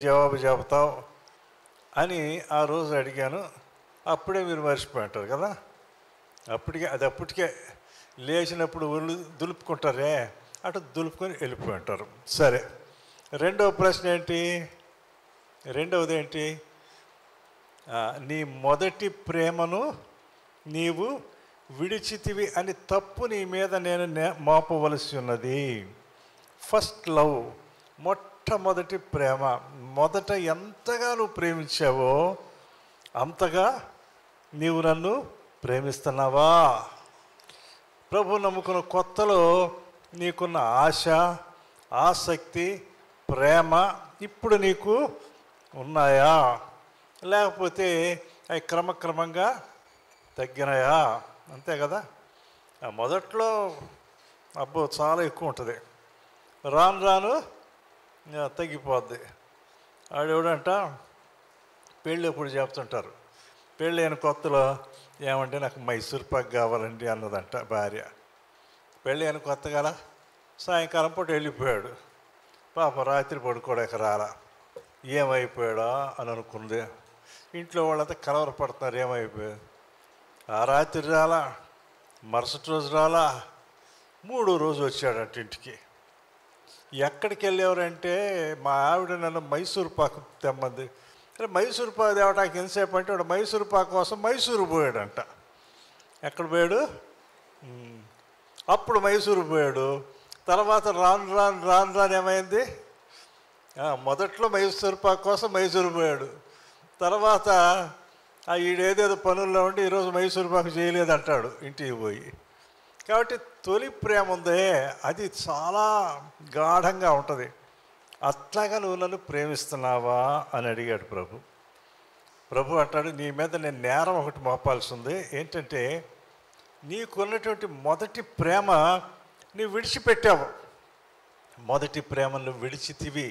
జవాబు చెబుతావు అని ఆ రోజు అడిగాను. అప్పుడే మీరు మర్చిపోయి ఉంటారు కదా. అప్పటికే లేచినప్పుడు ఒళ్ళు దులుపుకుంటారే, అటు దులుపుకొని వెళ్ళిపోయి ఉంటారు. సరే, రెండవ ప్రశ్న ఏంటి? రెండవది ఏంటి? నీ మొదటి ప్రేమను నీవు విడిచితివి అని తప్పు నీ మీద నేను మోపవలసి ఉన్నది. ఫస్ట్ లవ్, మొట్టమొదటి ప్రేమ. మొదట ఎంతగా నువ్వు ప్రేమించావో అంతగా నీవు నన్ను ప్రేమిస్తున్నావా? ప్రభు నమ్ముకున్న కొత్తలో నీకున్న ఆశ, ఆసక్తి, ప్రేమ ఇప్పుడు నీకు ఉన్నాయా? లేకపోతే అవి క్రమక్రమంగా తగ్గినాయా? అంతే కదా. మొదట్లో అబ్బో చాలా ఎక్కువ ఉంటుంది, రాను రాను తగ్గిపోద్ది. ఆడెవడంట పెళ్ళి ఎప్పుడు చెప్తుంటారు, పెళ్ళి అయిన కొత్తలో ఏమంటే నాకు మైసూర్ పాక్ కావాలండి అన్నదంట భార్య. పెళ్ళి అయిన కొత్త కదా, సాయంకాలం పూట వెళ్ళిపోయాడు. పాప రాత్రి పడుకోవడానికి రాలా. ఏమైపోయాడా అని అనుకుంది. ఇంట్లో వాళ్ళంతా కలవరపడుతున్నారు, ఏమైపోయాడు. ఆ రాత్రి రాలా, మరుసటి రోజు రాలా, మూడో రోజు వచ్చాడంట ఇంటికి. ఎక్కడికి వెళ్ళేవారంటే మా ఆవిడ నన్ను మైసూర్ పాకు తెమ్మంది. మైసూర్ పాకు తేవటానికి ఎంతసేపు అంటే వాడు మైసూర్ పాకు కోసం మైసూరు పోయాడంట. ఎక్కడ పోయాడు? అప్పుడు మైసూరు పోయాడు. తర్వాత రాను రాను రాను రాను ఏమైంది? మొదట్లో మైసూర్ పాకు కోసం మైసూరు పోయాడు. తర్వాత ఈడేదేదో పనుల్లో ఉండి ఈరోజు మైసూర్ పాకు చేయలేదంటాడు ఇంటికి పోయి. కాబట్టి తొలి ప్రేమ ఉందే అది చాలా గాఢంగా ఉంటుంది. అట్లాగా నువ్వు నన్ను ప్రేమిస్తున్నావా అని అడిగాడు ప్రభు. ప్రభు అంటాడు, నీ మీద నేను నేరం ఒకటి మోపాల్సి ఉంది. ఏంటంటే నీకున్నటువంటి మొదటి ప్రేమ నువ్వు విడిచిపెట్టావు. మొదటి ప్రేమను నువ్వు విడిచితివి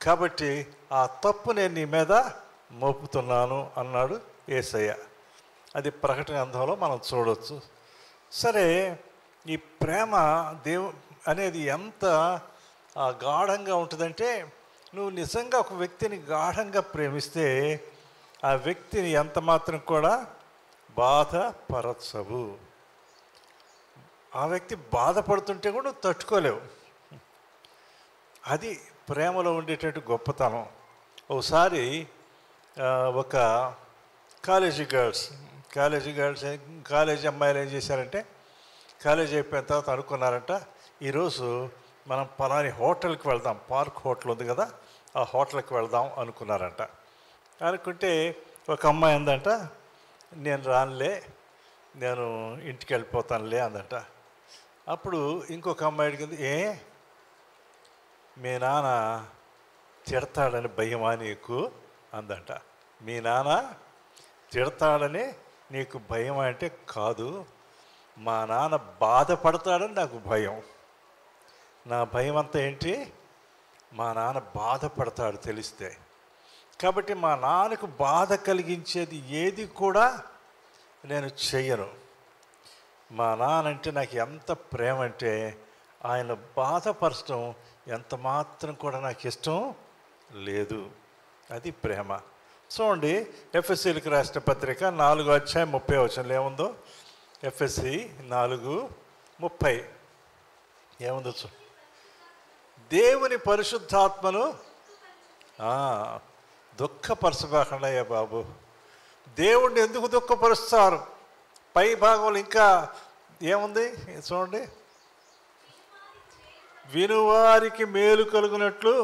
కాబట్టి ఆ తప్పు నేను నీ మీద మోపుతున్నాను అన్నాడు యేసయ్య. అది ప్రకటన గ్రంథంలో మనం చూడవచ్చు. సరే, ఈ ప్రేమ అనేది ఎంత గాఢంగా ఉంటుందంటే నువ్వు నిజంగా ఒక వ్యక్తిని గాఢంగా ప్రేమిస్తే ఆ వ్యక్తిని ఎంత మాత్రం కూడా బాధపరచవు. ఆ వ్యక్తి బాధపడుతుంటే కూడా నువ్వు తట్టుకోలేవు. అది ప్రేమలో ఉండేటట్టు గొప్పతనం. ఒకసారి ఒక కాలేజీ అమ్మాయిలు ఏం చేశారంటే, కాలేజీ అయిపోయిన తర్వాత అనుకున్నారంట, ఈరోజు మనం పలాని హోటల్కి వెళ్దాం, పార్క్ హోటల్ ఉంది కదా, ఆ హోటల్కి వెళ్దాం అనుకున్నారంట. అనుకుంటే ఒక అమ్మాయి అందంట, నేను రానులే, నేను ఇంటికి వెళ్ళిపోతానులే అందంట. అప్పుడు ఇంకొక అమ్మాయి అడిగింది, మీ నాన్న తిడతాడని భయమా నీకు అందంట. మీ నాన్న తిడతాడని నీకు భయం అంటే కాదు, మా నాన్న బాధపడతాడని నాకు భయం. నా భయం అంతా ఏంటి? మా నాన్న బాధపడతాడు తెలిస్తే. కాబట్టి మా నాన్నకు బాధ కలిగించేది ఏది కూడా నేను చెయ్యను. మా నాన్న అంటే నాకు ఎంత ప్రేమ అంటే ఆయన బాధపరచడం ఎంత మాత్రం కూడా నాకు ఇష్టం లేదు. అది ప్రేమ. చూడండి, ఎఫ్ఎస్సీలకు రాసిన పత్రిక 4:30 ఏముందో? ఎఫ్ఎస్సి 4:30 ఏముందో చూ. దేవుని పరిశుద్ధాత్మను దుఃఖపరచబాకండి అయ్యా బాబు. దేవుణ్ణి ఎందుకు దుఃఖపరుస్తారు? పై భాగంలో ఇంకా ఏముంది చూడండి, వినువారికి మేలు కలుగునట్లు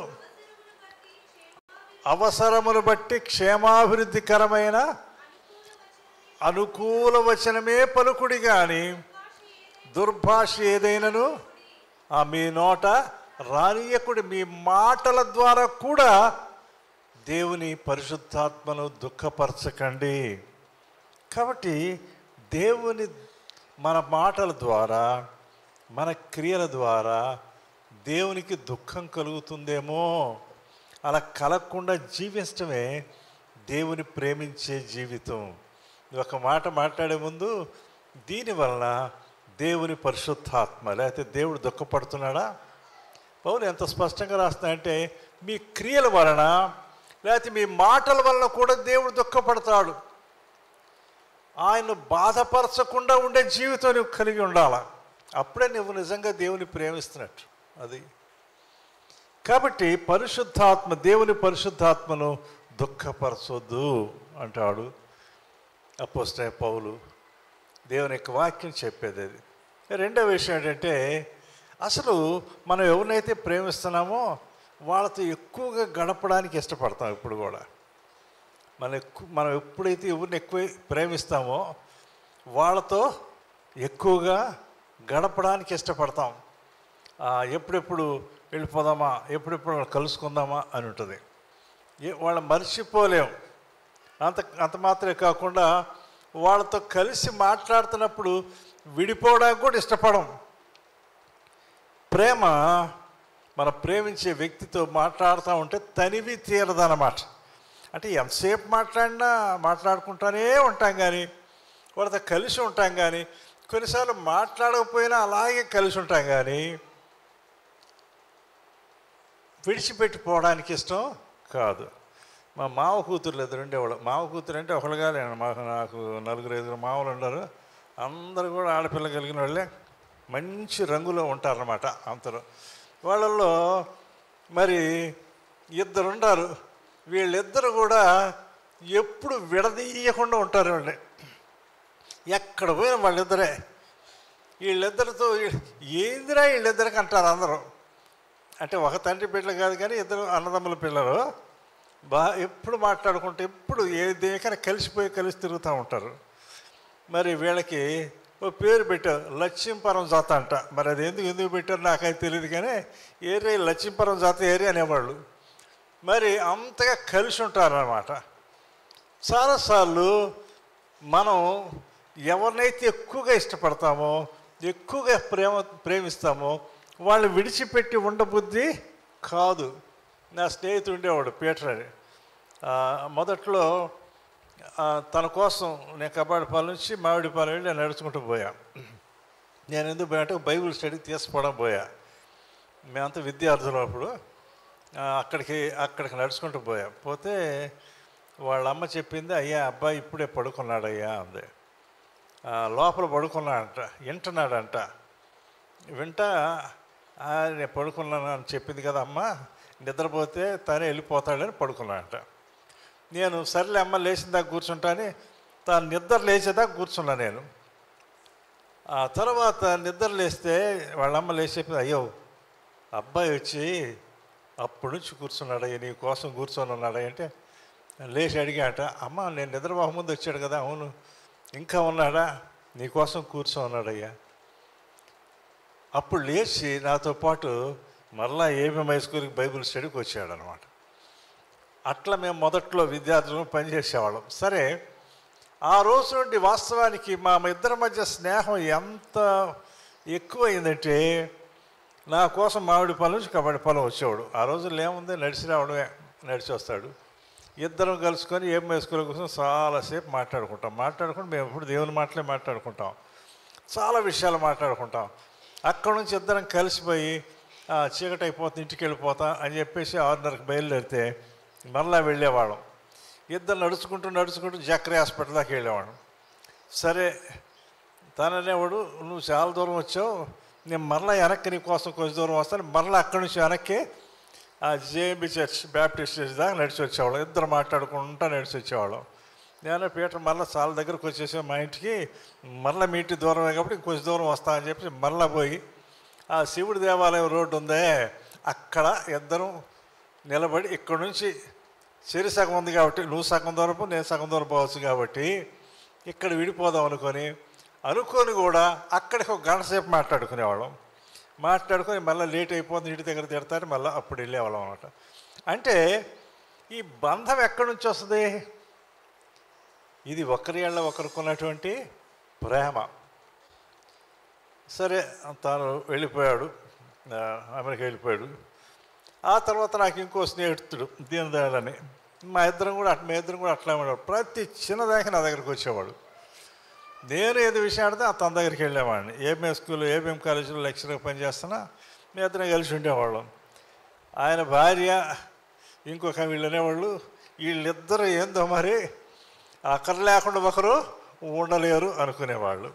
అవసరమును బట్టి క్షేమాభివృద్ధికరమైన అనుకూల వచనమే పలుకుడి కానీ దుర్భాష ఏదైనను మీ నోట రానియకుడి. మీ మాటల ద్వారా కూడా దేవుని పరిశుద్ధాత్మను దుఃఖపరచకండి. కాబట్టి దేవుని మన మాటల ద్వారా, మన క్రియల ద్వారా దేవునికి దుఃఖం కలుగుతుందేమో. అలా కలగకుండా జీవించడమే దేవుని ప్రేమించే జీవితం. ఒక మాట మాట్లాడే ముందు దీనివలన దేవుని పరిశుద్ధాత్మ లేకపోతే దేవుడు దుఃఖపడుతున్నాడా? పౌలు ఎంత స్పష్టంగా రాస్తున్నాడంటే మీ క్రియల వలన లేకపోతే మీ మాటల వలన కూడా దేవుడు దుఃఖపడతాడు. ఆయన బాధపరచకుండా ఉండే జీవితం నువ్వు కలిగి ఉండాలి. అప్పుడే నువ్వు నిజంగా దేవుని ప్రేమిస్తున్నట్టు. అది కాబట్టి పరిశుద్ధాత్మ, దేవుని పరిశుద్ధాత్మను దుఃఖపరచొద్దు అంటాడు అపోస్తలుడైన పౌలు. దేవుని యొక్క వాక్యం చెప్పేది అది. రెండో విషయం ఏంటంటే, అసలు మనం ఎవరినైతే ప్రేమిస్తున్నామో వాళ్ళతో ఎక్కువగా గడపడానికి ఇష్టపడతాం. ఇప్పుడు కూడా మనం ఎప్పుడైతే ఎవరిని ఎక్కువ ప్రేమిస్తామో వాళ్ళతో ఎక్కువగా గడపడానికి ఇష్టపడతాం. ఎప్పుడెప్పుడు వెళ్ళిపోదామా, ఎప్పుడెప్పుడు కలుసుకుందామా అని ఉంటుంది. వాళ్ళని మర్చిపోలేం. అంత మాత్రమే కాకుండా వాళ్ళతో కలిసి మాట్లాడుతున్నప్పుడు విడిపోవడానికి కూడా ఇష్టపడం. ప్రేమ, మనం ప్రేమించే వ్యక్తితో మాట్లాడుతూ ఉంటే తనివి తీరదన్నమాట. అంటే ఎంతసేపు మాట్లాడుకుంటానే ఉంటాం, కానీ వాళ్ళతో కలిసి ఉంటాం, కానీ కొన్నిసార్లు మాట్లాడకపోయినా అలాగే కలిసి ఉంటాం, కానీ విడిచిపెట్టిపోవడానికి ఇష్టం కాదు. మా మావ కూతుర్లు ఇద్దరు ఉండేవాళ్ళు. మావ కూతురు అంటే ఒకరుగా నాకు 4-5 మావలు ఉన్నారు. అందరూ కూడా ఆడపిల్ల కలిగిన వాళ్ళే, మంచి రంగులో ఉంటారన్నమాట. అంతలో వాళ్ళల్లో మరి 2 ఉన్నారు. వీళ్ళిద్దరు కూడా ఎప్పుడు విడదీయకుండా ఉంటారు. వాళ్ళే ఎక్కడ పోయినా వాళ్ళిద్దరే. వీళ్ళిద్దరితో ఏందిరా వీళ్ళిద్దరికి అంటారు అందరూ. అంటే ఒక తండ్రి బిడ్డలు కాదు, కానీ 2 అన్నదమ్ముల పిల్లలు ఎప్పుడు మాట్లాడుకుంటూ ఎప్పుడు దేనికైనా కలిసి తిరుగుతూ ఉంటారు. మరి వీళ్ళకి ఓ పేరు పెట్టారు, లక్ష్మీపురం జాత అంట. మరి అది ఎందుకు పెట్టారు నాకైతే తెలియదు, కానీ ఏరియా లక్ష్మీపురం జాత ఏరియా అనేవాళ్ళు. మరి అంతగా కలిసి ఉంటారన్నమాట. చాలాసార్లు మనం ఎవరినైతే ఎక్కువగా ఇష్టపడతామో, ఎక్కువగా ప్రేమిస్తామో వాళ్ళు విడిచిపెట్టి ఉండబుద్ధి కాదు. నా స్నేహితుడు ఉండేవాడు పీటర్ అని. మొదట్లో తన కోసం నేను కబాడిపాలెం నుంచి మామిడిపాలెం వెళ్ళి నేను నడుచుకుంటూ పోయా. నేను ఎందుకు పోయా అంటే బైబిల్ స్టడీకి తీసుకోవడం పోయా. మేమంతా విద్యార్థులు అప్పుడు. అక్కడికి నడుచుకుంటూ పోయా. పోతే వాళ్ళ అమ్మ చెప్పింది, అయ్యా అబ్బాయి ఇప్పుడే పడుకున్నాడయ్యా అంది. లోపల పడుకున్నాడంట, వింటున్నాడంట. నేను పడుకున్నాను అని చెప్పింది కదా అమ్మ, నిద్రపోతే తనే వెళ్ళిపోతాడని పడుకున్నాడంట. నేను సర్లే అమ్మ లేచిన దాకా కూర్చుంటాని తాను నిద్ర లేచేదాకా కూర్చున్నా నేను. ఆ తర్వాత నిద్ర లేస్తే వాళ్ళమ్మ లేచి చెప్పింది, అయ్యో అబ్బాయి వచ్చి అప్పటి నుంచి కూర్చున్నాడయ్యా, నీ కోసం కూర్చొని ఉన్నాడా అంటే లేచి అడిగాట. అమ్మ నేను నిద్రపోకముందు వచ్చాడు కదా. అవును, ఇంకా ఉన్నాడా? నీకోసం కూర్చోన్నాడయ్యా. అప్పుడు లేచి నాతో పాటు మరలా ఏబీఎం హై స్కూల్కి బైబిల్ స్టడీకి వచ్చాడనమాట. అట్లా మేము మొదట్లో విద్యార్థులను పనిచేసేవాళ్ళం. సరే, ఆ రోజు నుండి వాస్తవానికి మా ఇద్దరి మధ్య స్నేహం ఎంత ఎక్కువైందంటే, నా కోసం మామిడిపాలెం నుంచి కబడ్డీపాలెం వచ్చేవాడు. ఆ రోజుల్లో ఏముంది, నడిచి రావడమే, నడిచి వస్తాడు. ఇద్దరం కలుసుకొని ఏబీఎం హై స్కూల్ కోసం చాలాసేపు మాట్లాడుకుంటూ మేము ఎప్పుడు దేవుని మాటలే మాట్లాడుకుంటాం, చాలా విషయాలు మాట్లాడుకుంటాం. అక్కడ నుంచి ఇద్దరం కలిసిపోయి చీకటి అయిపోతుంది ఇంటికి వెళ్ళిపోతాం అని చెప్పేసి 6:30కి బయలుదేరితే మరలా వెళ్ళేవాళ్ళం. ఇద్దరు నడుచుకుంటూ జక్రీ హాస్పిటల్ దాకా వెళ్ళేవాళ్ళం. సరే, తననేవాడు, నువ్వు చాలా దూరం వచ్చావు, నేను మరలా వెనక్కి నీ కోసం కొంచెం దూరం వస్తాను. మరలా అక్కడి నుంచి వెనక్కి జేఎంబీ చర్చ్, బ్యాప్టిస్ట్ చర్చ్ దాకా నడిచి వచ్చేవాళ్ళం. ఇద్దరు మాట్లాడుకుంటూ నడిచి వచ్చేవాళ్ళం. నేను పీటర్ మరలా చాలా దగ్గరకు వచ్చేసాం మా ఇంటికి. మరలా మీ ఇంటి దూరమే కాబట్టి ఇంకొంచెం దూరం వస్తామని చెప్పి మరలా పోయి ఆ శివుడి దేవాలయం రోడ్డు ఉందే అక్కడ ఇద్దరం నిలబడి, ఇక్కడి నుంచి చెరి సగం ఉంది కాబట్టి నువ్వు సగం దూరపు నేను సగం దూరం పోవచ్చు కాబట్టి ఇక్కడ విడిపోదాం అనుకొని కూడా అక్కడికి ఒక గంట సేపు మాట్లాడుకొని మళ్ళీ లేట్ అయిపోతుంది, ఇంటి దగ్గర తిడతారు, మళ్ళీ అప్పుడు వెళ్ళేవాళ్ళం అనమాట. అంటే ఈ బంధం ఎక్కడి నుంచి వస్తుంది? ఇది ఒకరి ఏళ్ళ ఒకరికున్నటువంటి ప్రేమ. సరే, తాను వెళ్ళిపోయాడు, అమెరికా వెళ్ళిపోయాడు. ఆ తర్వాత నాకు ఇంకో స్నేహితుడు దీనదయాలని, మా ఇద్దరం కూడా అట్లా ఉండేవాడు. ప్రతి చిన్నదానికి నా దగ్గరికి వచ్చేవాడు. నేను ఏదో విషయం ఆడితే తన దగ్గరికి వెళ్ళేవాడిని. ఏబీఎం కాలేజీలో లెక్చరర్గా పనిచేస్తున్నా, మీ ఇద్దరం కలిసి ఉండేవాళ్ళం. ఆయన భార్య ఇంకొక వీళ్ళు అనేవాళ్ళు, వీళ్ళిద్దరూ ఏందో మరి అక్కడ లేకుండా ఒకరు ఉండలేరు అనుకునేవాళ్ళు.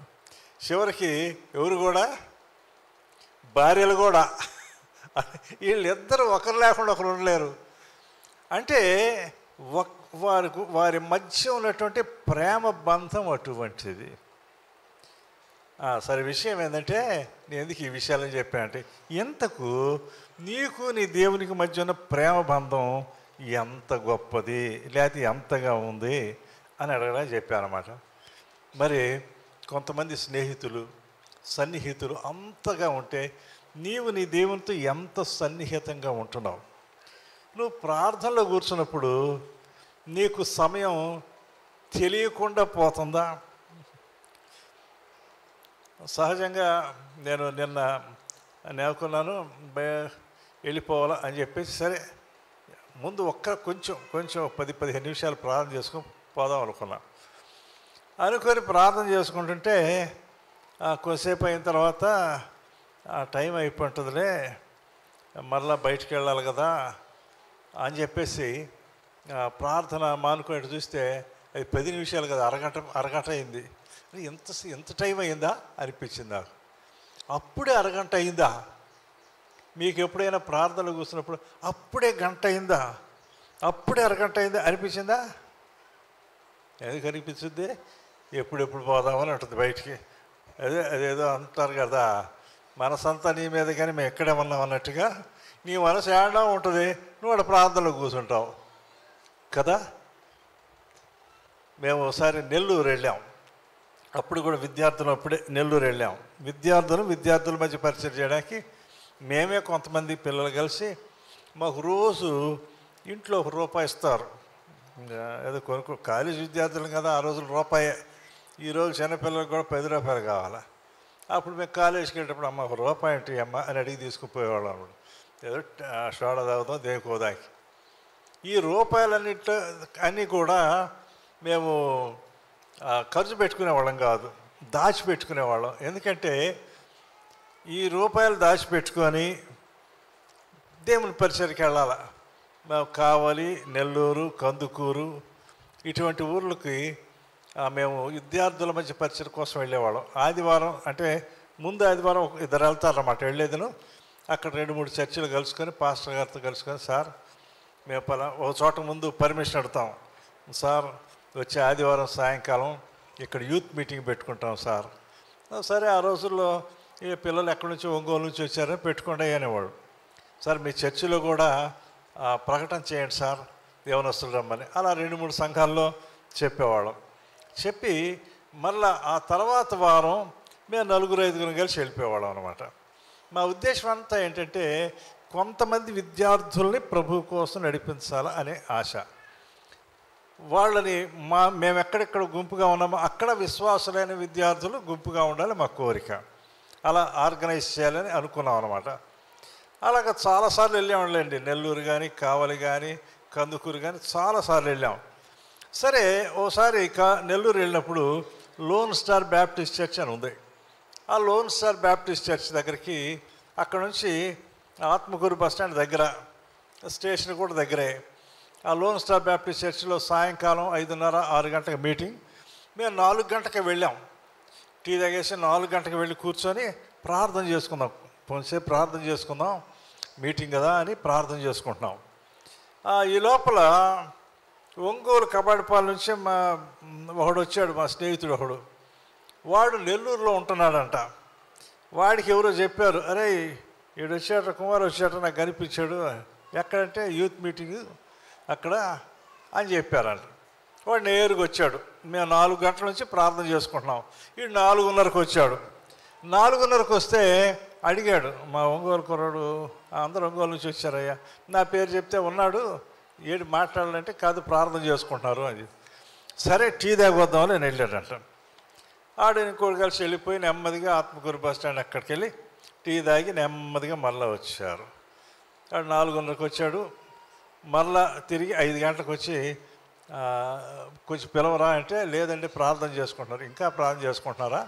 చివరికి ఎవరు కూడా, భార్యలు కూడా వీళ్ళిద్దరూ ఒకరు లేకుండా ఒకరు ఉండలేరు. అంటే వారి మధ్య ఉన్నటువంటి ప్రేమ బంధం అటువంటిది. సరే, విషయం ఏంటంటే, నేను ఎందుకు ఈ విషయాలని చెప్పానంటే, ఇంతకు నీకు నీ దేవునికి మధ్య ఉన్న ప్రేమ బంధం ఎంత గొప్పది, లేకపోతే ఎంతగా ఉంది అని అడగడానికి చెప్పానమాట. మరి కొంతమంది స్నేహితులు, సన్నిహితులు అంతగా ఉంటే నీవు నీ దేవునితో ఎంత సన్నిహితంగా ఉంటున్నావు? నువ్వు ప్రార్థనలో కూర్చున్నప్పుడు నీకు సమయం తెలియకుండా పోతుందా? సహజంగా నేను నిన్న నేనుకున్నాను వెళ్ళిపోవాలా అని చెప్పేసి, సరే ముందు కొంచెం 10-15 నిమిషాలు ప్రార్థన చేసుకొని పోదాం అనుకొని ప్రార్థన చేసుకుంటుంటే కొద్దిసేపు అయిన తర్వాత టైం అయిపోతుందిలే, మరలా బయటికి వెళ్ళాలి కదా అని చెప్పేసి ప్రార్థన మానుకొని చూస్తే అది 10 నిమిషాలు కదా, అరగంట అయింది. ఎంత టైం అయిందా అనిపించింది నాకు. అప్పుడే అరగంట అయిందా? మీకు ఎప్పుడైనా ప్రార్థనలు కూర్చున్నప్పుడు అప్పుడే గంట అయిందా, అప్పుడే అరగంట అయిందా అనిపించిందా? ఎందుకు అనిపించుద్ది? ఎప్పుడెప్పుడు పోదామని ఉంటుంది బయటికి. అదేదో అంటారు కదా, మనసంతా నీ మీద కానీ మేము ఎక్కడే ఉన్నాం అన్నట్టుగా నీ మనసు ఏడా ఉంటుంది, నువ్వు అక్కడ ప్రార్థనలో కూర్చుంటావు కదా. మేము ఒకసారి నెల్లూరు వెళ్ళాం. అప్పుడు కూడా అప్పుడే నెల్లూరు వెళ్ళాం. విద్యార్థుల మధ్య పరిచయం చేయడానికి మేమే కొంతమంది పిల్లలు కలిసి, మాకు రోజు ఇంట్లో ₹1 ఇస్తారు. ఏదో కాలేజ్ విద్యార్థులు కదా, ఆ రోజులు రూపాయే. ఈరోజు చిన్నపిల్లలకు కూడా ₹10 కావాలా. అప్పుడు మేము కాలేజీకి వెళ్ళేటప్పుడు అమ్మ ₹1 ఏంటి అమ్మ అని అడిగి తీసుకుపోయేవాళ్ళం. అప్పుడు ఏదో సోడా తాగుతాం దేనికోదానికి. ఈ రూపాయలన్నిట్లో అన్నీ కూడా మేము ఖర్చు పెట్టుకునేవాళ్ళం కాదు, దాచిపెట్టుకునేవాళ్ళం. ఎందుకంటే ఈ రూపాయలు దాచిపెట్టుకొని దేవుని పరిసరికి వెళ్ళాలి. మేము కావలి, నెల్లూరు, కందుకూరు ఇటువంటి ఊర్లకి మేము విద్యార్థుల మధ్య పరిచయం కోసం వెళ్ళేవాళ్ళం. ఆదివారం అంటే ముందు ఆదివారం 2 వెళ్తారన్నమాట. వెళ్ళేదిను అక్కడ 2-3 చర్చిలు కలుసుకొని పాస్టర్ గారితో కలుసుకొని, సార్ మేము ఒక చోట ముందు పర్మిషన్ అడుగుతాం, సార్ వచ్చే ఆదివారం సాయంకాలం ఇక్కడ యూత్ మీటింగ్ పెట్టుకుంటాం సార్. సరే, ఆ రోజుల్లో ఈ పిల్లలు ఎక్కడి నుంచి, ఒంగోలు నుంచి వచ్చారని పెట్టుకోండి అనేవాడు. సార్ మీ చర్చిలో కూడా ప్రకటన చేయండి సార్, యవనస్తులు రమ్మని. అలా 2-3 సంఘాల్లో చెప్పేవాళ్ళం. చెప్పి మళ్ళా ఆ తర్వాత వారం మేము 4-5 కలిసి వెళ్ళిపోయేవాళ్ళం అనమాట. మా ఉద్దేశం అంతా ఏంటంటే, కొంతమంది విద్యార్థుల్ని ప్రభు కోసం నడిపించాలా అనే ఆశ. వాళ్ళని మేము ఎక్కడెక్కడ గుంపుగా ఉన్నామో అక్కడ విశ్వాసులైన విద్యార్థులు గుంపుగా ఉండాలి మా కోరిక. అలా ఆర్గనైజ్ చేయాలని అనుకున్నాం అనమాట. అలాగ చాలాసార్లు వెళ్ళామండి. నెల్లూరు కానీ, కావలి కానీ, కందుకూరు కానీ చాలాసార్లు వెళ్ళాం. సరే, ఓసారి నెల్లూరు వెళ్ళినప్పుడు లోన్ స్టార్ బ్యాప్టిస్ట్ చర్చ్ అని ఉంది. ఆ లోన్ స్టార్ బ్యాప్టిస్ట్ చర్చ్ దగ్గరికి అక్కడ నుంచి ఆత్మకూరు బస్టాండ్ దగ్గర, స్టేషన్ కూడా దగ్గరే. ఆ లోన్ స్టార్ బ్యాప్టిస్ట్ చర్చిలో సాయంకాలం 5:30-6 గంటలకు మీటింగ్. మేము 4 గంటలకు వెళ్ళాం. టీ తాగేసి 4 గంటలకు వెళ్ళి కూర్చొని ప్రార్థన చేసుకుందాం, కొంచెంసేపు ప్రార్థన చేసుకుందాం, మీటింగ్ కదా అని ప్రార్థన చేసుకుంటున్నాం. ఈ లోపల ఒంగోలు కబాడిపాల నుంచి ఒకడు వచ్చాడు, మా స్నేహితుడు ఒకడు. వాడు నెల్లూరులో ఉంటున్నాడంట. వాడికి ఎవరో చెప్పారు, అరే వీడు వచ్చాట, కుమార్ వచ్చాట, నాకు కనిపించాడు. ఎక్కడంటే యూత్ మీటింగ్ అక్కడ అని చెప్పారంట. వాడు నేరుగా వచ్చాడు. మేము 4 గంటల నుంచి ప్రార్థన చేసుకుంటున్నాం. వీడు 4:30కు వచ్చాడు. 4:30కు వస్తే అడిగాడు, మా ఒంగోలు కుర్రాడు, అందరూ ఒంగోలు నుంచి వచ్చారయ్యా, నా పేరు చెప్తే ఉన్నాడు, ఏడు మాట్లాడాలంటే కాదు ప్రార్థన చేసుకుంటున్నారు అని. సరే టీ తాగొద్దామని నేను వెళ్ళాడంట. ఆడు ఇంకోటి కలిసి వెళ్ళిపోయి నెమ్మదిగా ఆత్మకూరు బస్ స్టాండ్ అక్కడికి వెళ్ళి టీ తాగి నెమ్మదిగా మళ్ళీ వచ్చారు. ఆడు 4:30కు వచ్చాడు. మళ్ళా తిరిగి 5 గంటలకు వచ్చి కొంచెం పిలవరా అంటే, లేదండి ప్రార్థన చేసుకుంటున్నారు. ఇంకా ప్రార్థన చేసుకుంటున్నారా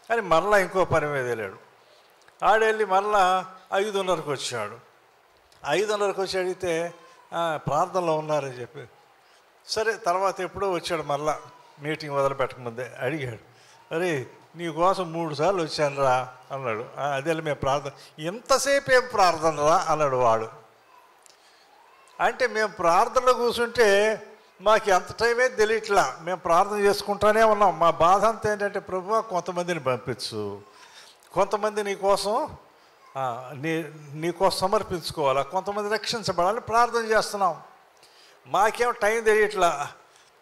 అని మళ్ళీ ఇంకో పని మీద వెళ్ళాడు. ఆడెళ్ళి మళ్ళా 5:30కు వచ్చాడు. 5:30కు వచ్చి అడిగితే, ప్రార్థనలో ఉన్నారని చెప్పి. సరే, తర్వాత ఎప్పుడో వచ్చాడు మళ్ళా, మీటింగ్ మొదలు పెట్టకముందే అడిగాడు, అరే నీకోసం 3 సార్లు వచ్చాను రా అన్నాడు. అదే మేము ప్రార్థన, ఎంతసేపు ఏం ప్రార్థన రా అన్నాడు వాడు. అంటే మేము ప్రార్థనలో కూర్చుంటే మాకు ఎంత టైమే తెలియట్లా, మేము ప్రార్థన చేసుకుంటానే ఉన్నాం. మా బాధ అంతా ఏంటంటే, ప్రభువా కొంతమందిని పంపించు, కొంతమంది నీకోసం నీకోసం సమర్పించుకోవాలా, కొంతమంది రక్షించబడాలని ప్రార్థన చేస్తున్నాం. మాకేం టైం తెలియట్లా.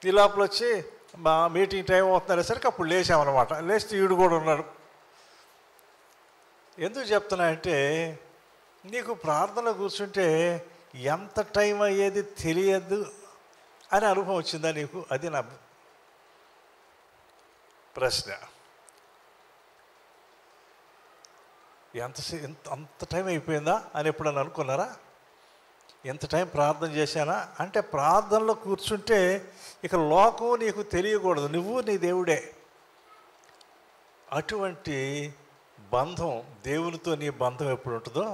ఈ లోపల వచ్చి మా మీటింగ్ టైం అవుతున్నసరికి అప్పుడు లేచామన్నమాట. లేస్తే ఈడు కూడా ఉన్నాడు. ఎందుకు చెప్తున్నా అంటే, నీకు ప్రార్థనలో కూర్చుంటే ఎంత టైం అయ్యేది తెలియదు అని అనుభవం వచ్చిందా నీకు? అది నా ప్రశ్న. అంత టైం అయిపోయిందా అని ఎప్పుడన్నా అనుకున్నారా? ఎంత టైం ప్రార్థన చేశానా అంటే, ప్రార్థనలో కూర్చుంటే ఇక లోకం నీకు తెలియకూడదు, నువ్వు నీ దేవుడే. అటువంటి బంధం, దేవునితో నీ బంధం ఎప్పుడు ఉంటుందో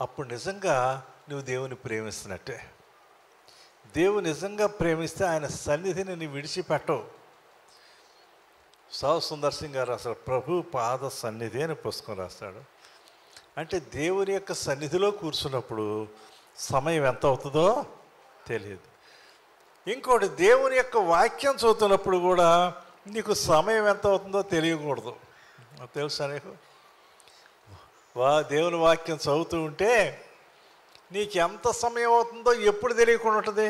అప్పుడు నిజంగా నువ్వు దేవుని ప్రేమిస్తున్నట్టే. దేవుని నిజంగా ప్రేమిస్తే ఆయన సన్నిధిని నీ విడిచిపెట్టవు. సావు సుందర్ సింగ్ గారు అసలు ప్రభు పాద సన్నిధి అని పుస్తకం రాస్తాడు. అంటే దేవుని యొక్క సన్నిధిలో కూర్చున్నప్పుడు సమయం ఎంత అవుతుందో తెలియదు. ఇంకోటి, దేవుని యొక్క వాక్యం చదువుతున్నప్పుడు కూడా నీకు సమయం ఎంత అవుతుందో తెలియకూడదు. తెలుసా నీకు? దేవుని వాక్యం చదువుతూ ఉంటే నీకు ఎంత సమయం అవుతుందో ఎప్పుడు తెలియకుండా ఉంటుంది.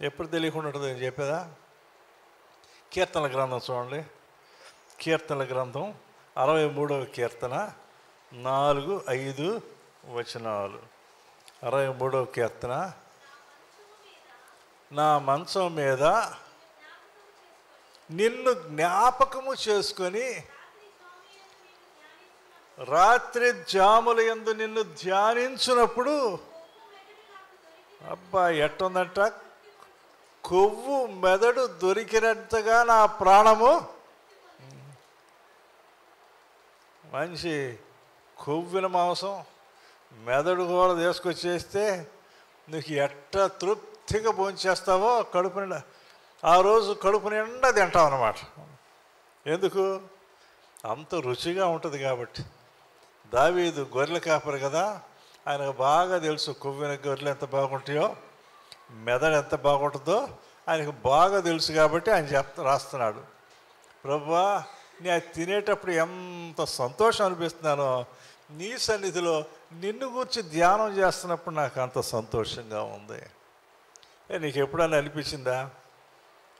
ఎప్పుడు తెలియకుండా ఉంటుంది అని చెప్పేదా? కీర్తనల గ్రంథం చూడండి. కీర్తనల గ్రంథం 63వ కీర్తన 4-5 వచనాలు. 63వ కీర్తన. నా మంచం మీద నిన్ను జ్ఞాపకము చేసుకొని రాత్రి జాముల యందు నిన్ను ధ్యానించినప్పుడు, అబ్బా ఎట్టుందంట, కొవ్వు మెదడు దొరికినంతగా నా ప్రాణము. మంచి కొవ్విన మాంసం మెదడు కూడా తీసుకొచ్చేస్తే నీకు ఎట్ట తృప్తిగా భోంచేస్తావో కడుపు నిండా, ఆ రోజు కడుపు నిండా తింటావు అన్నమాట. ఎందుకు? అంత రుచిగా ఉంటుంది కాబట్టి. దావీదు గొర్రెల కాపరి కదా, ఆయనకు బాగా తెలుసు కొవ్విన గొర్రెలు ఎంత బాగుంటాయో, మెదడు ఎంత బాగుంటుందో ఆయనకు బాగా తెలుసు. కాబట్టి ఆయన రాస్తున్నాడు, ప్రభువా నేను తినేటప్పుడు ఎంత సంతోషం అనిపిస్తున్నానో, నీ సన్నిధిలో నిన్ను గురించి ధ్యానం చేస్తున్నప్పుడు నాకు అంత సంతోషంగా ఉంది. నీకు ఎప్పుడన్నా అనిపించిందా?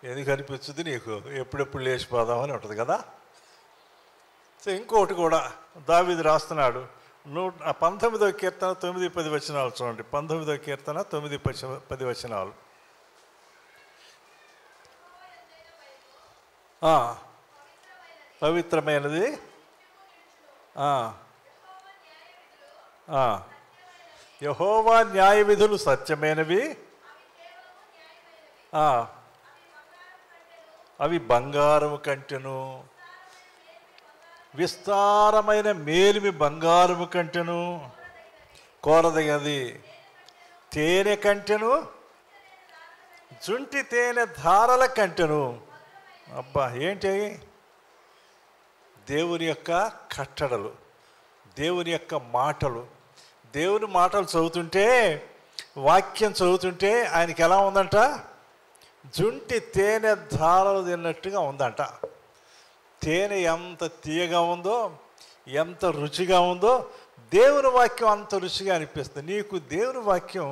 ఎందుకు అనిపించుద్ది నీకు? ఎప్పుడెప్పుడు లేచిపోదామని ఉంటుంది కదా. సో ఇంకొకటి కూడా దావీదు రాస్తున్నాడు. 19వ కీర్తన 9-10 వచనాలు చూడండి. 19వ కీర్తన 9-10 వచనాలు. పవిత్రమైనది, యెహోవా న్యాయ విధులు సత్యమైనవి, అవి బంగారము కంటెను, విస్తారమైన మేలిమి బంగారము కంటెను కోరదగినది, తేనె కంటెను జుంటి తేనె ధారల కంటెను. అబ్బా ఏంటి? దేవుని యొక్క కట్టడలు, దేవుని యొక్క మాటలు. దేవుని మాటలు చదువుతుంటే, వాక్యం చదువుతుంటే ఆయనకి ఎలా ఉందంట? జుంటి తేనె ధారలు తిన్నట్టుగా ఉందంట. తేనె ఎంత తీయగా ఉందో, ఎంత రుచిగా ఉందో, దేవుని వాక్యం అంత రుచిగా అనిపిస్తుంది. నీకు దేవుని వాక్యం